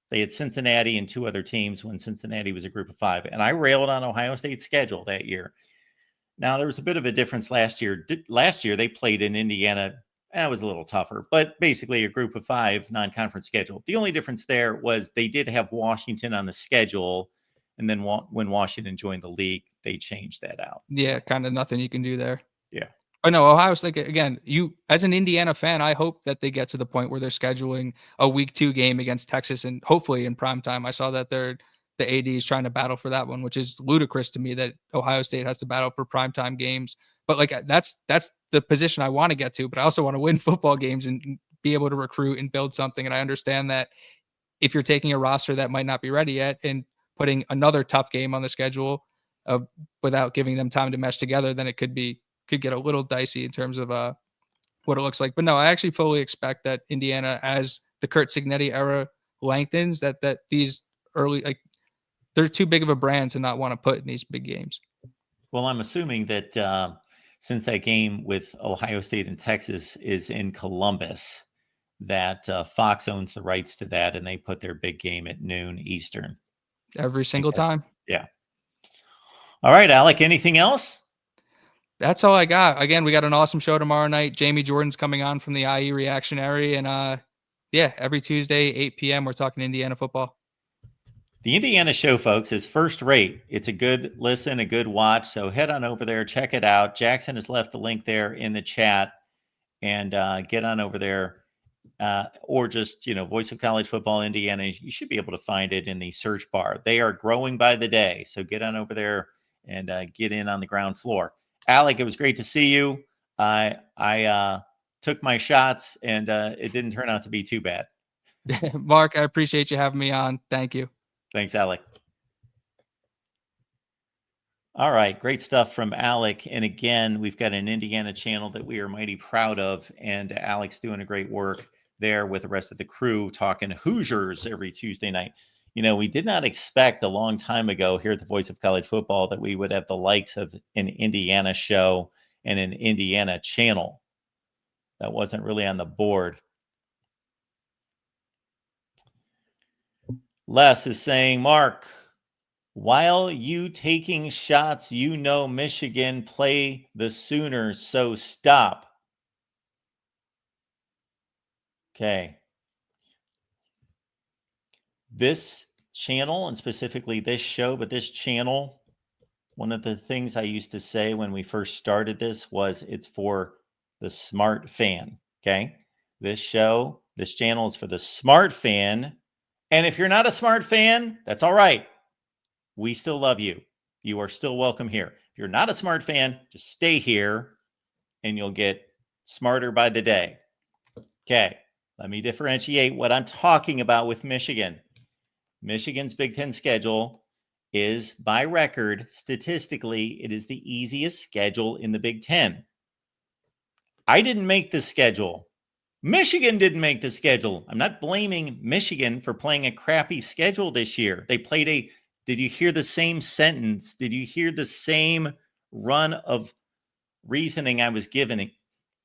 They had Cincinnati and 2 other teams when Cincinnati was a group of 5. And I railed on Ohio State's schedule that year. Now, there was a bit of a difference last year. Last year, they played in Indiana. That was a little tougher, but basically a group of 5 non-conference schedule. The only difference there was they did have Washington on the schedule. And then when Washington joined the league, they changed that out.
Yeah, kind of nothing you can do there.
Yeah.
But no, Ohio State, again, you as an Indiana fan, I hope that they get to the point where they're scheduling a week 2 game against Texas and hopefully in prime time. I saw that the AD is trying to battle for that one, which is ludicrous to me that Ohio State has to battle for primetime games. But like that's the position I want to get to, but I also want to win football games and be able to recruit and build something. And I understand that if you're taking a roster that might not be ready yet and putting another tough game on the schedule without giving them time to mesh together, then it could get a little dicey in terms of what it looks like. But no, I actually fully expect that Indiana, as the Kurt Signetti era lengthens, that these early, like, they're too big of a brand to not want to put in these big games.
Well, I'm assuming that since that game with Ohio State and Texas is in Columbus, that Fox owns the rights to that, and they put their big game at noon Eastern.
Every single time.
Yeah. All right, Alec, anything else?
That's all I got. Again, we got an awesome show tomorrow night. Jamie Jordan's coming on from the IE Reactionary. And yeah, every Tuesday, 8 p.m., we're talking Indiana football.
The Indiana show, folks, is first rate. It's a good listen, a good watch. So head on over there, check it out. Jackson has left the link there in the chat, and get on over there. Or just, Voice of College Football Indiana. You should be able to find it in the search bar. They are growing by the day. So get on over there and get in on the ground floor. Alec, it was great to see you. I took my shots, and it didn't turn out to be too bad.
Mark, I appreciate you having me on. Thank you.
Thanks, Alec. All right, great stuff from Alec. And again, we've got an Indiana channel that we are mighty proud of, and Alec's doing a great work there with the rest of the crew, talking Hoosiers every Tuesday night. We did not expect a long time ago here at the Voice of College Football that we would have the likes of an Indiana show and an Indiana channel. That wasn't really on the board. Les is saying, Mark, while you taking shots, Michigan play the Sooners, so stop. Okay. This channel, and specifically this show, but this channel, one of the things I used to say when we first started this was it's for the smart fan. Okay. This show, this channel is for the smart fan. And if you're not a smart fan, that's all right. We still love you. You are still welcome here. If you're not a smart fan, just stay here and you'll get smarter by the day. Okay. Let me differentiate what I'm talking about with Michigan. Michigan's Big Ten schedule is, by record, statistically, it is the easiest schedule in the Big Ten. I didn't make the schedule. Michigan didn't make the schedule. I'm not blaming Michigan for playing a crappy schedule this year. They played a, did you hear the same sentence? Did you hear the same run of reasoning I was given?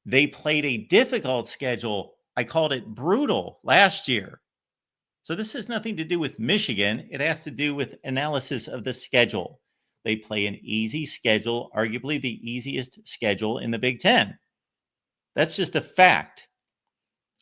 They played a difficult schedule. I called it brutal last year. So this has nothing to do with Michigan. It has to do with analysis of the schedule. They play an easy schedule, arguably the easiest schedule in the Big Ten. That's just a fact.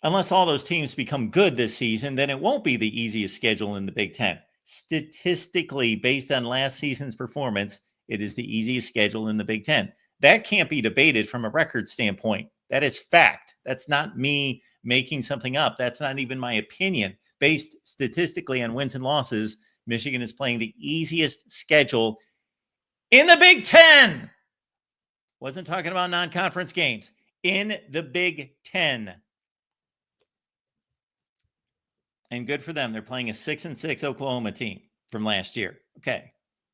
Unless all those teams become good this season, then it won't be the easiest schedule in the Big Ten. Statistically, based on last season's performance, it is the easiest schedule in the Big Ten. That can't be debated from a record standpoint. That is fact. That's not me making something up. That's not even my opinion. Based statistically on wins and losses, Michigan is playing the easiest schedule in the Big Ten. Wasn't talking about non-conference games. In the Big Ten. And good for them. They're playing a 6-6 Oklahoma team from last year. Okay.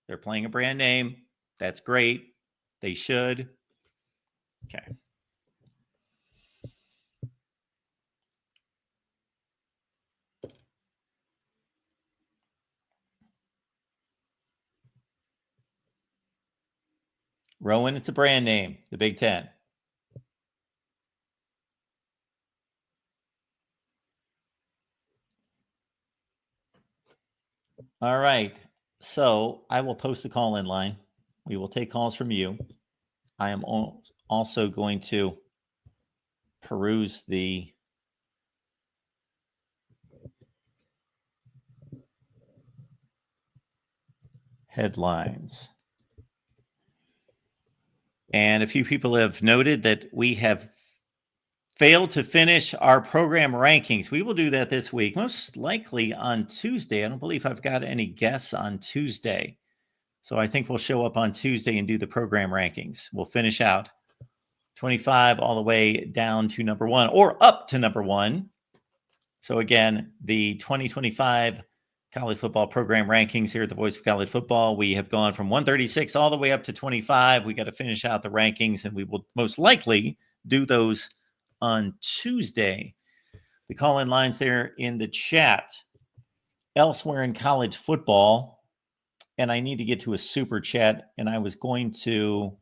They're playing a brand name. That's great. They should. Okay. Rowan, it's a brand name, the Big Ten. All right. So I will post the call-in line. We will take calls from you. I am also going to peruse the headlines. And a few people have noted that we have failed to finish our program rankings. We will do that this week, most likely on Tuesday. I don't believe I've got any guests on Tuesday. So I think we'll show up on Tuesday and do the program rankings. We'll finish out 25 all the way down to number 1 or up to number 1. So again, the 2025 college football program rankings here at the Voice of College Football. We have gone from 136 all the way up to 25. We got to finish out the rankings, and we will most likely do those on Tuesday. The call-in lines there in the chat. Elsewhere in college football, and I need to get to a super chat, and I was going to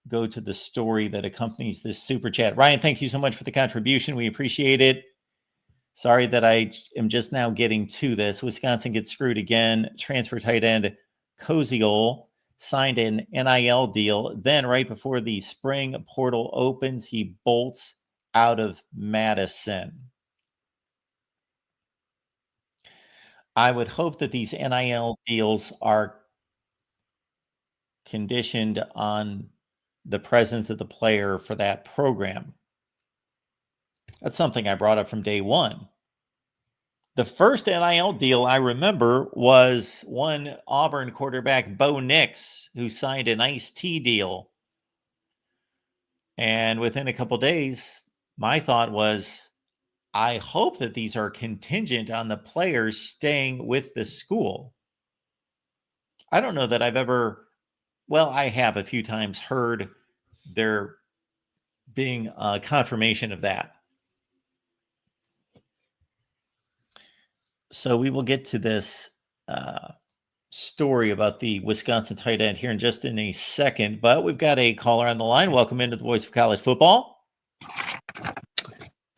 go to the story that accompanies this super chat. Ryan, thank you so much for the contribution. We appreciate it. Sorry that I am just now getting to this. Wisconsin gets screwed again. Transfer tight end Koziol signed an NIL deal. Then right before the spring portal opens, he bolts out of Madison. I would hope that these NIL deals are conditioned on the presence of the player for that program. That's something I brought up from day one. The first NIL deal I remember was one Auburn quarterback, Bo Nix, who signed an iced tea deal. And within a couple days, my thought was, I hope that these are contingent on the players staying with the school. I don't know that I've ever, well, I have a few times heard there being a confirmation of that. So we will get to this story about the Wisconsin tight end here in just in a second, but we've got a caller on the line. Welcome into the Voice of College Football.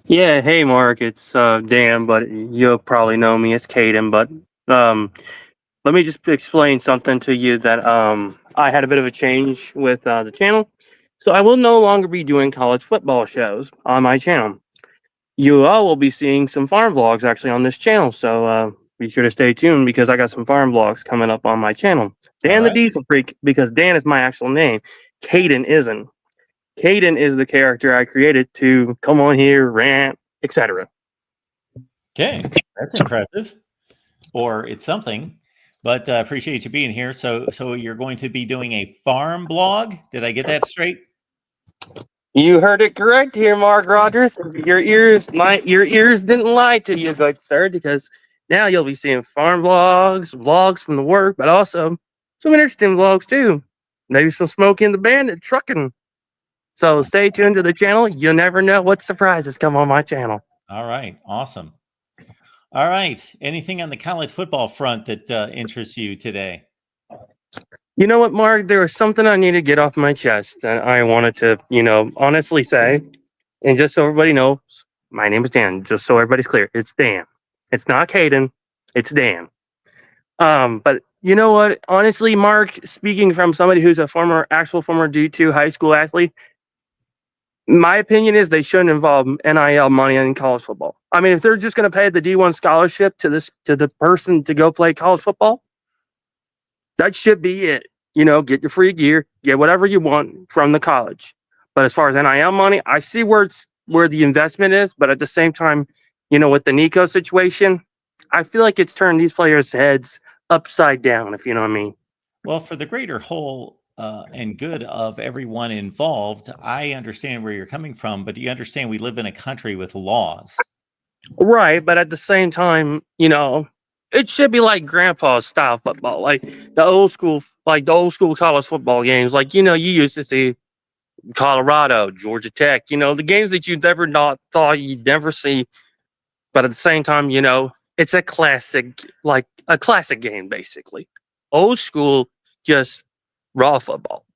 Yeah, hey Mark, it's Dan, but you'll probably know me as Caden. But let me just explain something to you that I had a bit of a change with the channel. So I will no longer be doing college football shows on my channel. you all will be seeing some farm vlogs actually on this channel. So be sure to stay tuned because I got some farm vlogs coming up on my channel.
All
Dan the
right.
Diesel Freak, because Dan is my actual name. Caden isn't. Caden is the character I created to come on here, rant, etc.
Okay. That's impressive. Or it's something. But appreciate you being here. So you're going to be doing a farm blog. Did I get that straight?
You heard it correct here, Mark Rogers. Your ears didn't lie to you, good sir, because now you'll be seeing farm vlogs from the work, but also some interesting vlogs too. Maybe some Smokey and the Bandit trucking. So stay tuned to the channel. You'll never know what surprises come on my channel.
All right. Awesome. All right. Anything on the college football front that interests you today?
You know what, Mark? There was something I need to get off my chest that I wanted to, honestly say. And just so everybody knows, my name is Dan. Just so everybody's clear, it's Dan. It's not Caden. It's Dan. But you know what? Honestly, Mark, speaking from somebody who's a actual former D2 high school athlete, my opinion is they shouldn't involve NIL money in college football. I mean, if they're just going to pay the D1 scholarship to the person to go play college football, that should be it. Get your free gear, get whatever you want from the college. But as far as NIL money, I see where the investment is, but at the same time, with the Nico situation, I feel like it's turned these players' heads upside down, if you know what I mean.
Well, for the greater whole and good of everyone involved, I understand where you're coming from, but do you understand we live in a country with laws?
Right, but at the same time, it should be like grandpa's style football, like the old school college football games. Like, you used to see Colorado, Georgia Tech, the games that you never not thought you'd never see. But at the same time, it's a classic game, basically. Old school, just raw football.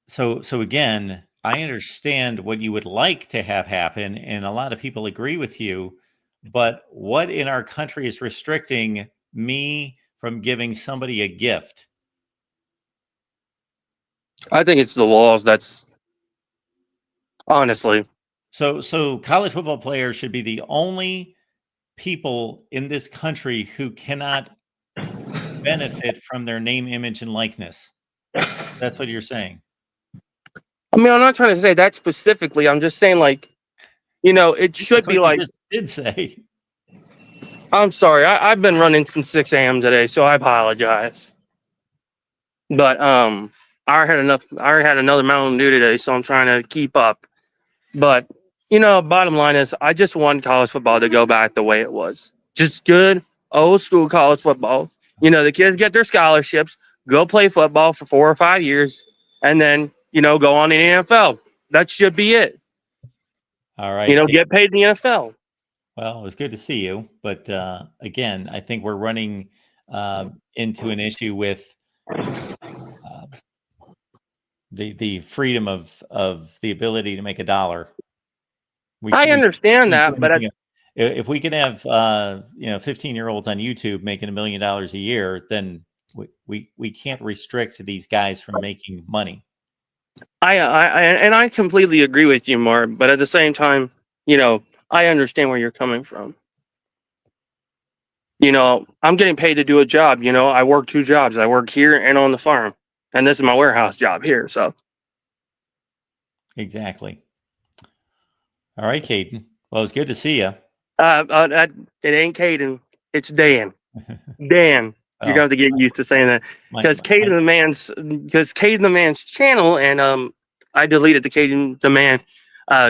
So again, I understand what you would like to have happen, and a lot of people agree with you. But what in our country is restricting me from giving somebody a gift?
I think it's the laws that's honestly.
So college football players should be the only people in this country who cannot benefit from their name, image, and likeness. That's what you're saying.
I mean, I'm not trying to say that specifically. I'm just saying, like, it should
That's
be
what you
like.
just did say.
I'm sorry. I've been running since 6 a.m. today, so I apologize. But I already had another Mountain Dew today, so I'm trying to keep up. But bottom line is, I just want college football to go back the way it was. Just good old school college football. The kids get their scholarships, go play football for 4 or 5 years, and then go on in the NFL. That should be it.
All right.
Get paid in the NFL.
Well, it was good to see you, but again, I think we're running into an issue with the freedom of the ability to make a dollar.
I understand that, but
if we can have 15-year-olds on YouTube making $1 million a year, then we can't restrict these guys from making money.
I completely agree with you, Mark. But at the same time, I understand where you're coming from. I'm getting paid to do a job. I work 2 jobs. I work here and on the farm, and this is my warehouse job here. So
exactly. All right, Caden. Well, it's good to see you.
It ain't Caden. It's Dan. Dan. You're going to get used to saying that because Caden the man's channel, and I deleted the Caden the man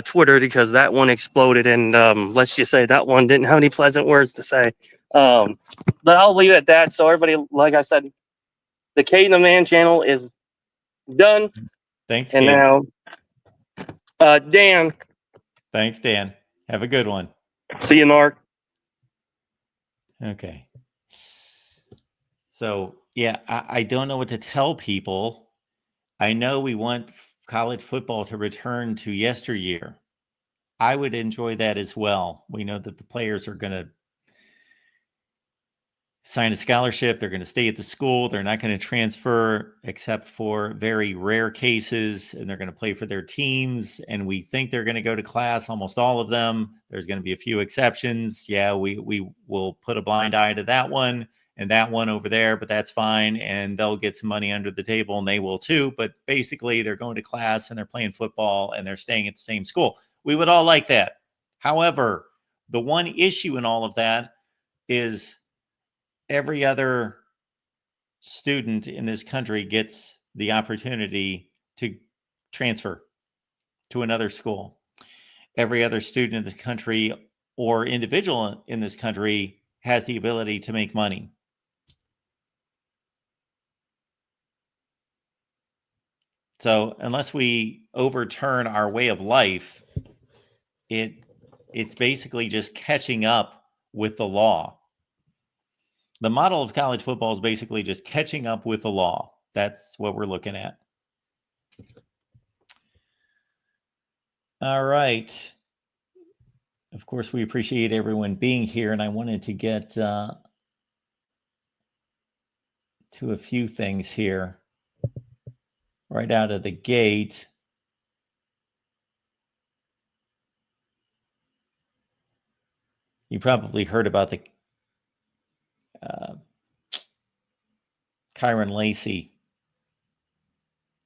Twitter because that one exploded, and let's just say that one didn't have any pleasant words to say. But I'll leave it at that. So everybody, like I said, the Caden the man channel is done.
Thanks,
and
Caden.
Now, Dan.
Thanks, Dan. Have a good one.
See you, Mark.
Okay. So, yeah, I don't know what to tell people. I know we want college football to return to yesteryear. I would enjoy that as well. We know that the players are going to sign a scholarship. They're going to stay at the school. They're not going to transfer except for very rare cases, and they're going to play for their teams. And we think they're going to go to class, almost all of them. There's going to be a few exceptions. Yeah, we will put a blind eye to that one and that one over there, but that's fine. And they'll get some money under the table, and they will too. But basically, they're going to class and they're playing football and they're staying at the same school. We would all like that. However, the one issue in all of that is every other student in this country gets the opportunity to transfer to another school. Every other student in this country or individual in this country has the ability to make money. So unless we overturn our way of life, it's basically just catching up with the law. The model of college football is basically just catching up with the law. That's what we're looking at. All right. Of course, we appreciate everyone being here, and I wanted to get to a few things here right out of the gate. You probably heard about the Kyron Lacey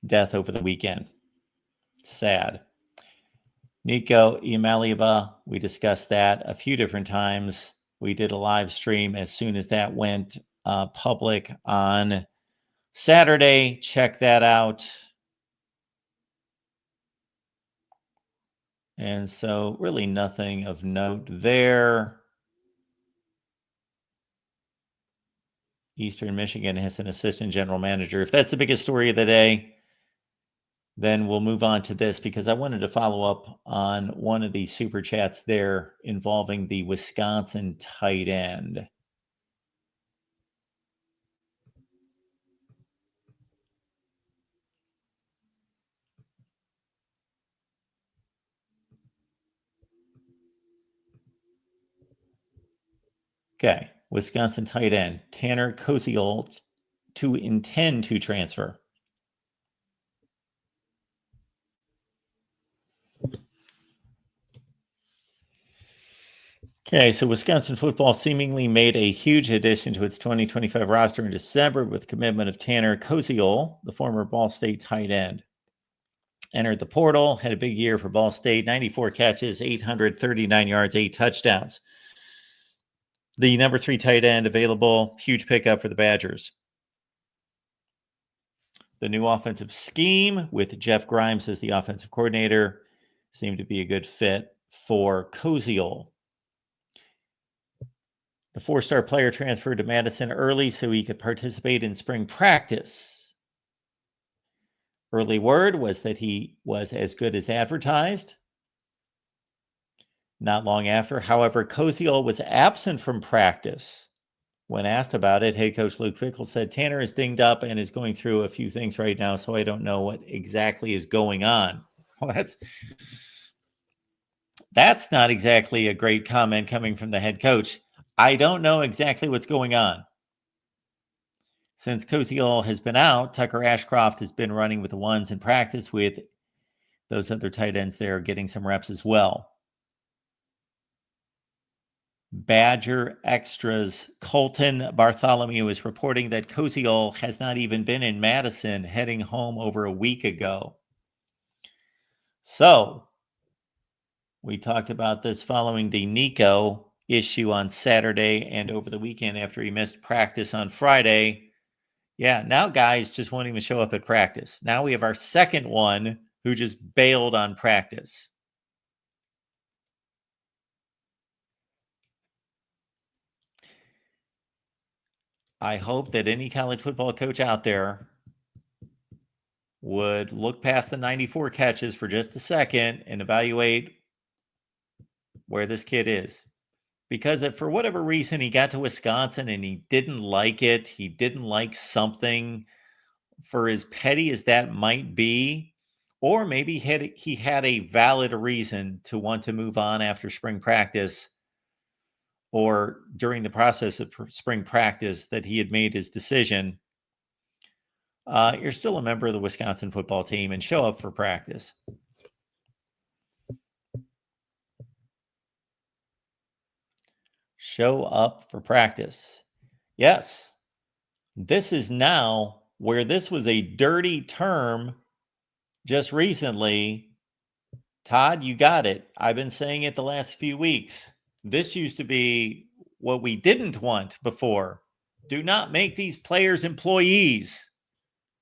death over the weekend. Sad. Nico Iamaleava, we discussed that a few different times. We did a live stream as soon as that went public on Saturday. Check that out. And so really nothing of note there. Eastern Michigan has an assistant general manager. If that's the biggest story of the day, then we'll move on to this, because I wanted to follow up on one of the super chats there involving the Wisconsin tight end. Okay, Wisconsin tight end Tanner Koziol to intend to transfer. Okay, so Wisconsin football seemingly made a huge addition to its 2025 roster in December with the commitment of Tanner Koziol, the former Ball State tight end. Entered the portal, had a big year for Ball State, 94 catches, 839 yards, 8 touchdowns. The number 3 tight end available, huge pickup for the Badgers. The new offensive scheme with Jeff Grimes as the offensive coordinator seemed to be a good fit for Koziol. The 4-star player transferred to Madison early so he could participate in spring practice. Early word was that he was as good as advertised. Not long after, however, Koziol was absent from practice. When asked about it, head coach Luke Fickell said, Tanner is dinged up and is going through a few things right now, so I don't know what exactly is going on. Well, that's not exactly a great comment coming from the head coach. I don't know exactly what's going on. Since Koziol has been out, Tucker Ashcroft has been running with the ones in practice with those other tight ends there, getting some reps as well. Badger Extra's Colton Bartholomew is reporting that Koziol has not even been in Madison, heading home over a week ago. So, we talked about this following the Nico issue on Saturday and over the weekend after he missed practice on Friday. Yeah, now guys just won't even show up at practice. Now we have our second one who just bailed on practice. I hope that any college football coach out there would look past the 94 catches for just a second and evaluate where this kid is. Because if for whatever reason he got to Wisconsin and he didn't like it, he didn't like something, for as petty as that might be, or maybe he had a valid reason to want to move on after spring practice, or during the process of spring practice that he had made his decision, you're still a member of the Wisconsin football team and show up for practice. Show up for practice. Yes, this is now where this was a dirty term just recently. Todd, you got it. I've been saying it the last few weeks. This used to be what we didn't want before. Do not make these players employees.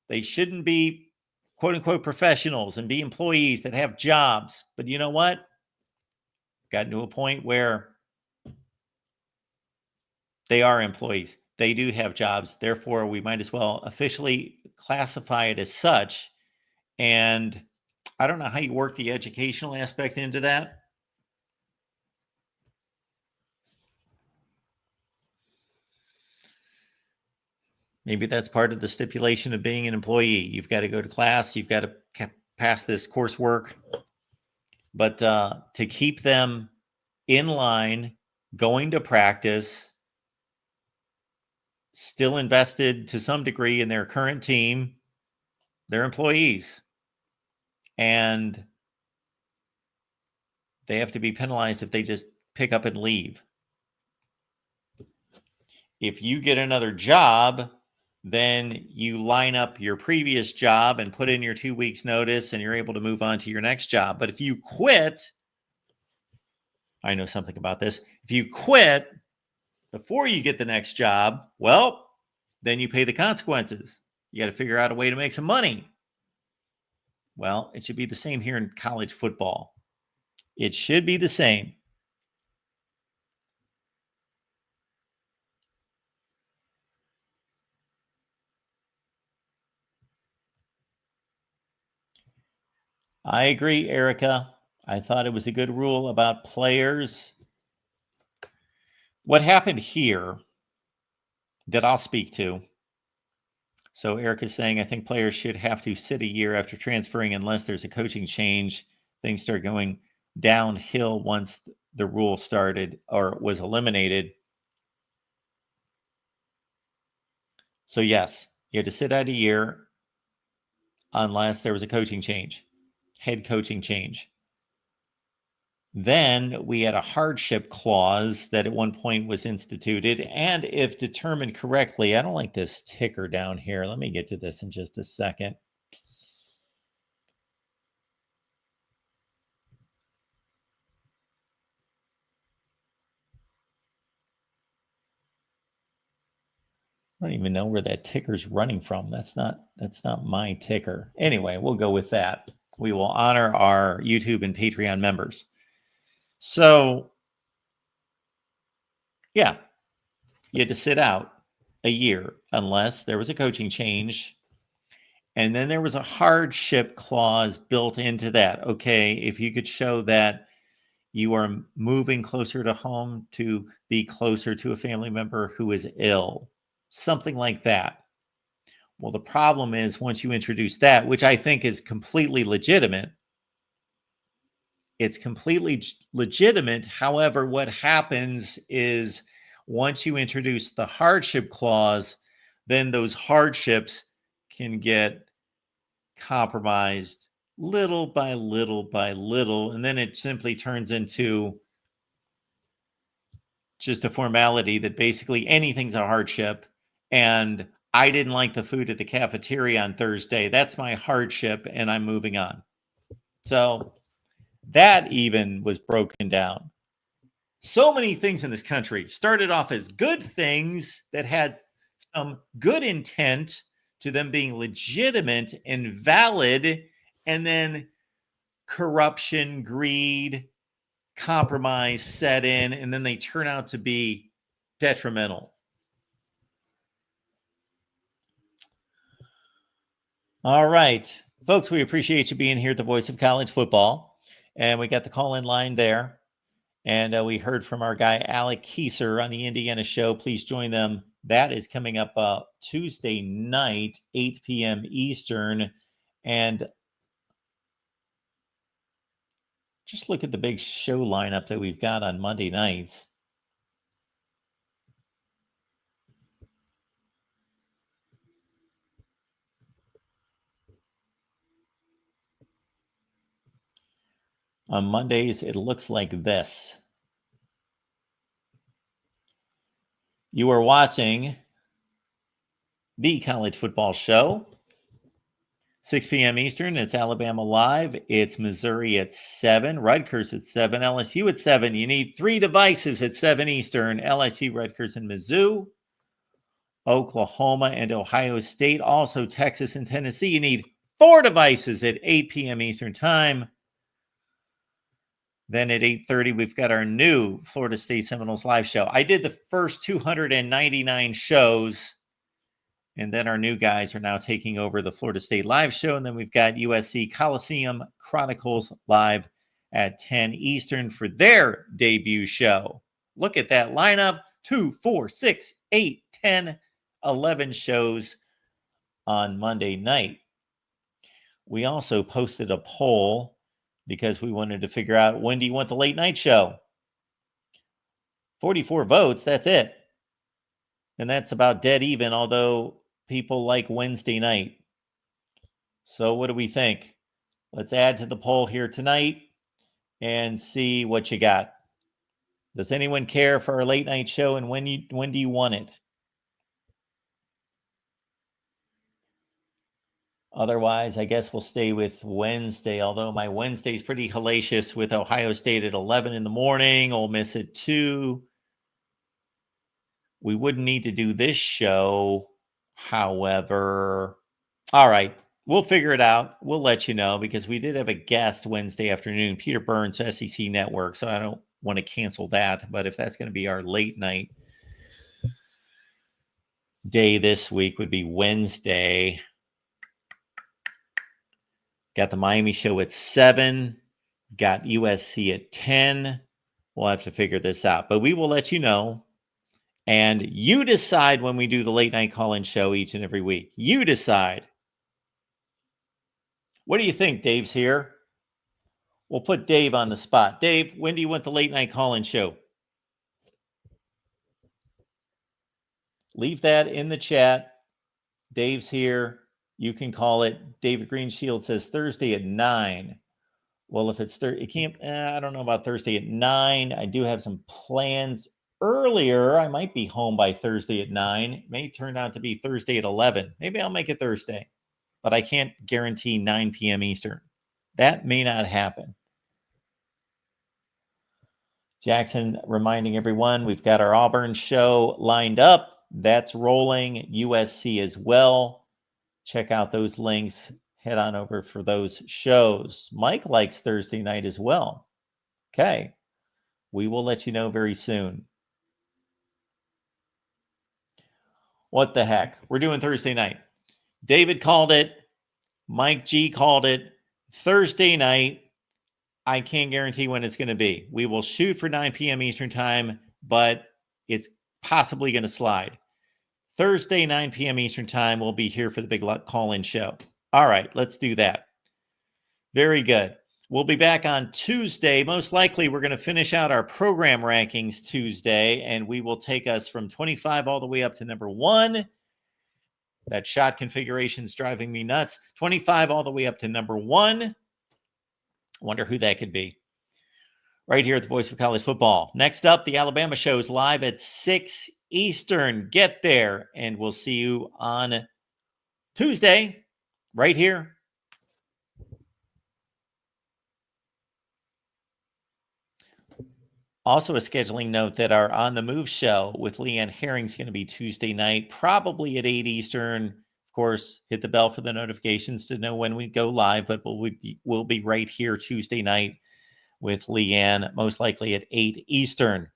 They shouldn't be quote unquote professionals and be employees that have jobs. But you know what? Gotten to a point where they are employees. They do have jobs. Therefore, we might as well officially classify it as such. And I don't know how you work the educational aspect into that. Maybe that's part of the stipulation of being an employee. You've got to go to class. You've got to pass this coursework. But to keep them in line, going to practice, still invested to some degree in their current team, they're employees. And they have to be penalized if they just pick up and leave. If you get another job, then you line up your previous job and put in your 2 weeks notice and you're able to move on to your next job. But if you quit, I know something about this. If you quit before you get the next job, well, then you pay the consequences. You got to figure out a way to make some money. Well, it should be the same here in college football. It should be the same. I agree, Erica. I thought it was a good rule about players. What happened here that I'll speak to. So Erica's saying, I think players should have to sit a year after transferring unless there's a coaching change. Things start going downhill once the rule started or was eliminated. So yes, you had to sit out a year unless there was a coaching change, head coaching change. Then we had a hardship clause that at one point was instituted. And if determined correctly, I don't like this ticker down here. Let me get to this in just a second. I don't even know where that ticker's running from. That's not my ticker. Anyway, we'll go with that. We will honor our YouTube and Patreon members. So, yeah, you had to sit out a year unless there was a coaching change. And then there was a hardship clause built into that. Okay, if you could show that you are moving closer to home to be closer to a family member who is ill, something like that. Well, the problem is once you introduce that, which I think is completely legitimate, it's completely legitimate. However, what happens is once you introduce the hardship clause, then those hardships can get compromised little by little by little. And then it simply turns into just a formality that basically anything's a hardship. And I didn't like the food at the cafeteria on Thursday. That's my hardship, and I'm moving on. So that even was broken down. So many things in this country started off as good things that had some good intent to them being legitimate and valid, and then corruption, greed, compromise set in, and then they turn out to be detrimental. All right, folks, we appreciate you being here at the Voice of College Football. And we got the call-in line there. And we heard from our guy, Alec Kieser, on the Indiana show. Please join them. That is coming up Tuesday night, 8 p.m. Eastern. And just look at the big show lineup that we've got on Monday nights. On Mondays, it looks like this. You are watching the College Football Show. 6 p.m. Eastern, it's Alabama Live. It's Missouri at 7, Rutgers at 7, LSU at 7. You need 3 devices at 7 Eastern, LSU, Rutgers, and Mizzou. Oklahoma and Ohio State, also Texas and Tennessee. You need 4 devices at 8 p.m. Eastern Time. Then at 8:30, we've got our new Florida State Seminoles live show. I did the first 299 shows, and then our new guys are now taking over the Florida State live show. And then we've got USC Coliseum Chronicles live at 10 Eastern for their debut show. Look at that lineup: 2, 4, 6, 8, 10, 11 shows on Monday night. We also posted a poll because we wanted to figure out, when do you want the late night show? 44 votes, that's it. And that's about dead even, although people like Wednesday night. So what do we think? Let's add to the poll here tonight and see what you got. Does anyone care for our late night show, and when do you want it? Otherwise, I guess we'll stay with Wednesday, although my Wednesday is pretty hellacious with Ohio State at 11 in the morning, Ole Miss at 2. We wouldn't need to do this show, however. All right, we'll figure it out. We'll let you know, because we did have a guest Wednesday afternoon, Peter Burns, SEC Network, so I don't want to cancel that. But if that's going to be our late night day this week, would be Wednesday. Got the Miami show at 7. Got USC at 10. We'll have to figure this out, but we will let you know. And you decide when we do the late night call-in show each and every week. You decide. What do you think? Dave's here. We'll put Dave on the spot. Dave, when do you want the late night call-in show? Leave that in the chat. Dave's here. You can call it. David Greenshield says Thursday at 9. Well, if it's Thursday, it can't. I don't know about Thursday at 9. I do have some plans earlier. I might be home by Thursday at 9. It may turn out to be Thursday at 11. Maybe I'll make it Thursday, but I can't guarantee 9 p.m. Eastern. That may not happen. Jackson reminding everyone, we've got our Auburn show lined up. That's rolling. USC as well. Check out those links. Head on over for those shows. Mike likes Thursday night as well. Okay. We will let you know very soon. What the heck? We're doing Thursday night. David called it. Mike G called it. Thursday night. I can't guarantee when it's going to be. We will shoot for 9 p.m. Eastern time, but it's possibly going to slide. Thursday, 9 p.m. Eastern time, we'll be here for the big call-in show. All right, let's do that. Very good. We'll be back on Tuesday. Most likely, we're going to finish out our program rankings Tuesday, and we will take us from 25 all the way up to number 1. That shot configuration is driving me nuts. 25 all the way up to number 1. Wonder who that could be. Right here at the Voice of College Football. Next up, the Alabama show is live at 6 Eastern. Get there, and we'll see you on Tuesday right here. Also, a scheduling note that our On the Move show with Leanne Herring is going to be Tuesday night, probably at 8 Eastern. Of course, hit the bell for the notifications to know when we go live, but we'll be right here Tuesday night with Leanne, most likely at 8 Eastern.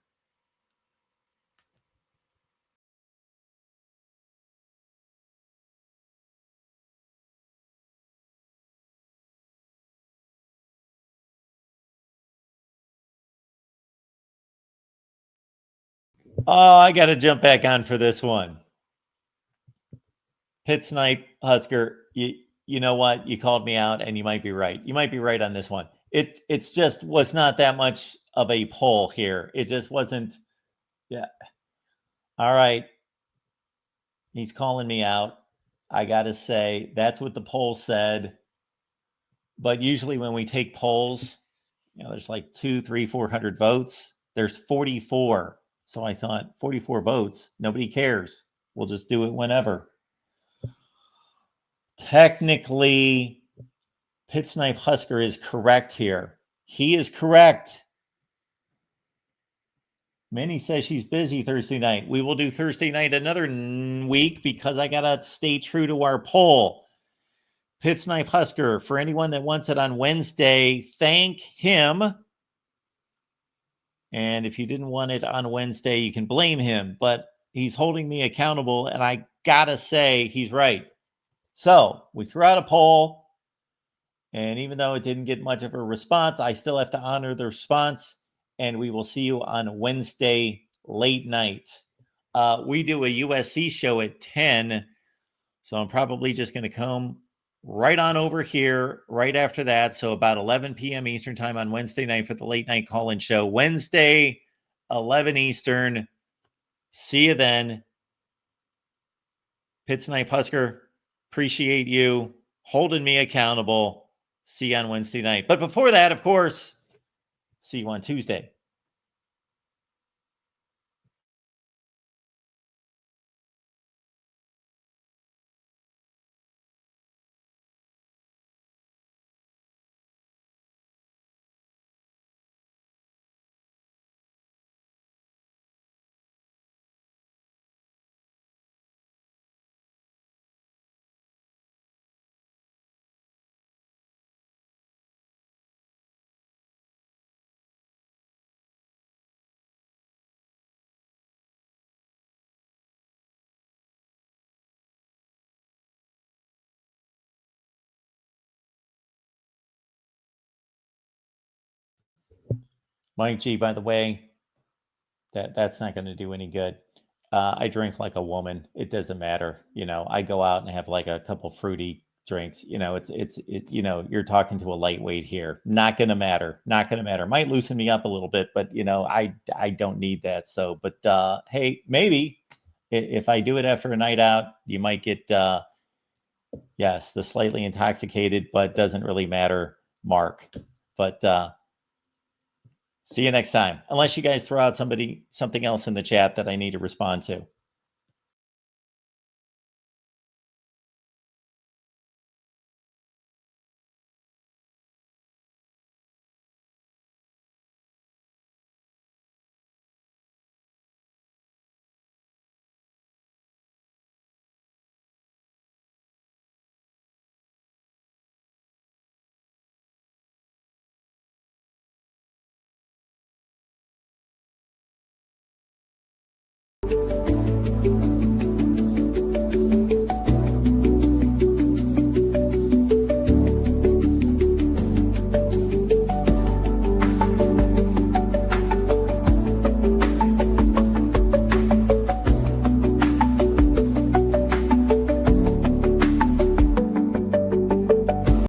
Oh, I got to jump back on for this one. Pit Snipe, Husker, you know what? You called me out, and you might be right. You might be right on this one. It's just was not that much of a poll here. It just wasn't. Yeah. All right. He's calling me out. I got to say, that's what the poll said. But usually when we take polls, there's like 200, 300, 400 votes. There's 44. So I thought 44 votes. Nobody cares. We'll just do it whenever. Technically, Pit Snipe Husker is correct here. He is correct. Minnie says she's busy Thursday night. We will do Thursday night another week because I got to stay true to our poll. Pit Snipe Husker, for anyone that wants it on Wednesday, thank him. And if you didn't want it on Wednesday, you can blame him. But he's holding me accountable, and I got to say he's right. So we threw out a poll, and even though it didn't get much of a response, I still have to honor the response, and we will see you on Wednesday late night. We do a USC show at 10, so I'm probably just going to come right on over here right after that. So about 11 p.m. Eastern time on Wednesday night for the late night call-in show. Wednesday, 11 Eastern. See you then. Pit Snipe Husker, appreciate you holding me accountable. See you on Wednesday night. But before that, of course, see you on Tuesday. Mike G, by the way, that's not going to do any good. I drink like a woman. It doesn't matter. I go out and have like a couple fruity drinks. You're talking to a lightweight here. Not going to matter. Not going to matter. Might loosen me up a little bit, but I don't need that. So, but hey, maybe if I do it after a night out, you might get yes, the slightly intoxicated, but doesn't really matter mark. But see you next time. Unless you guys throw out something else in the chat that I need to respond to.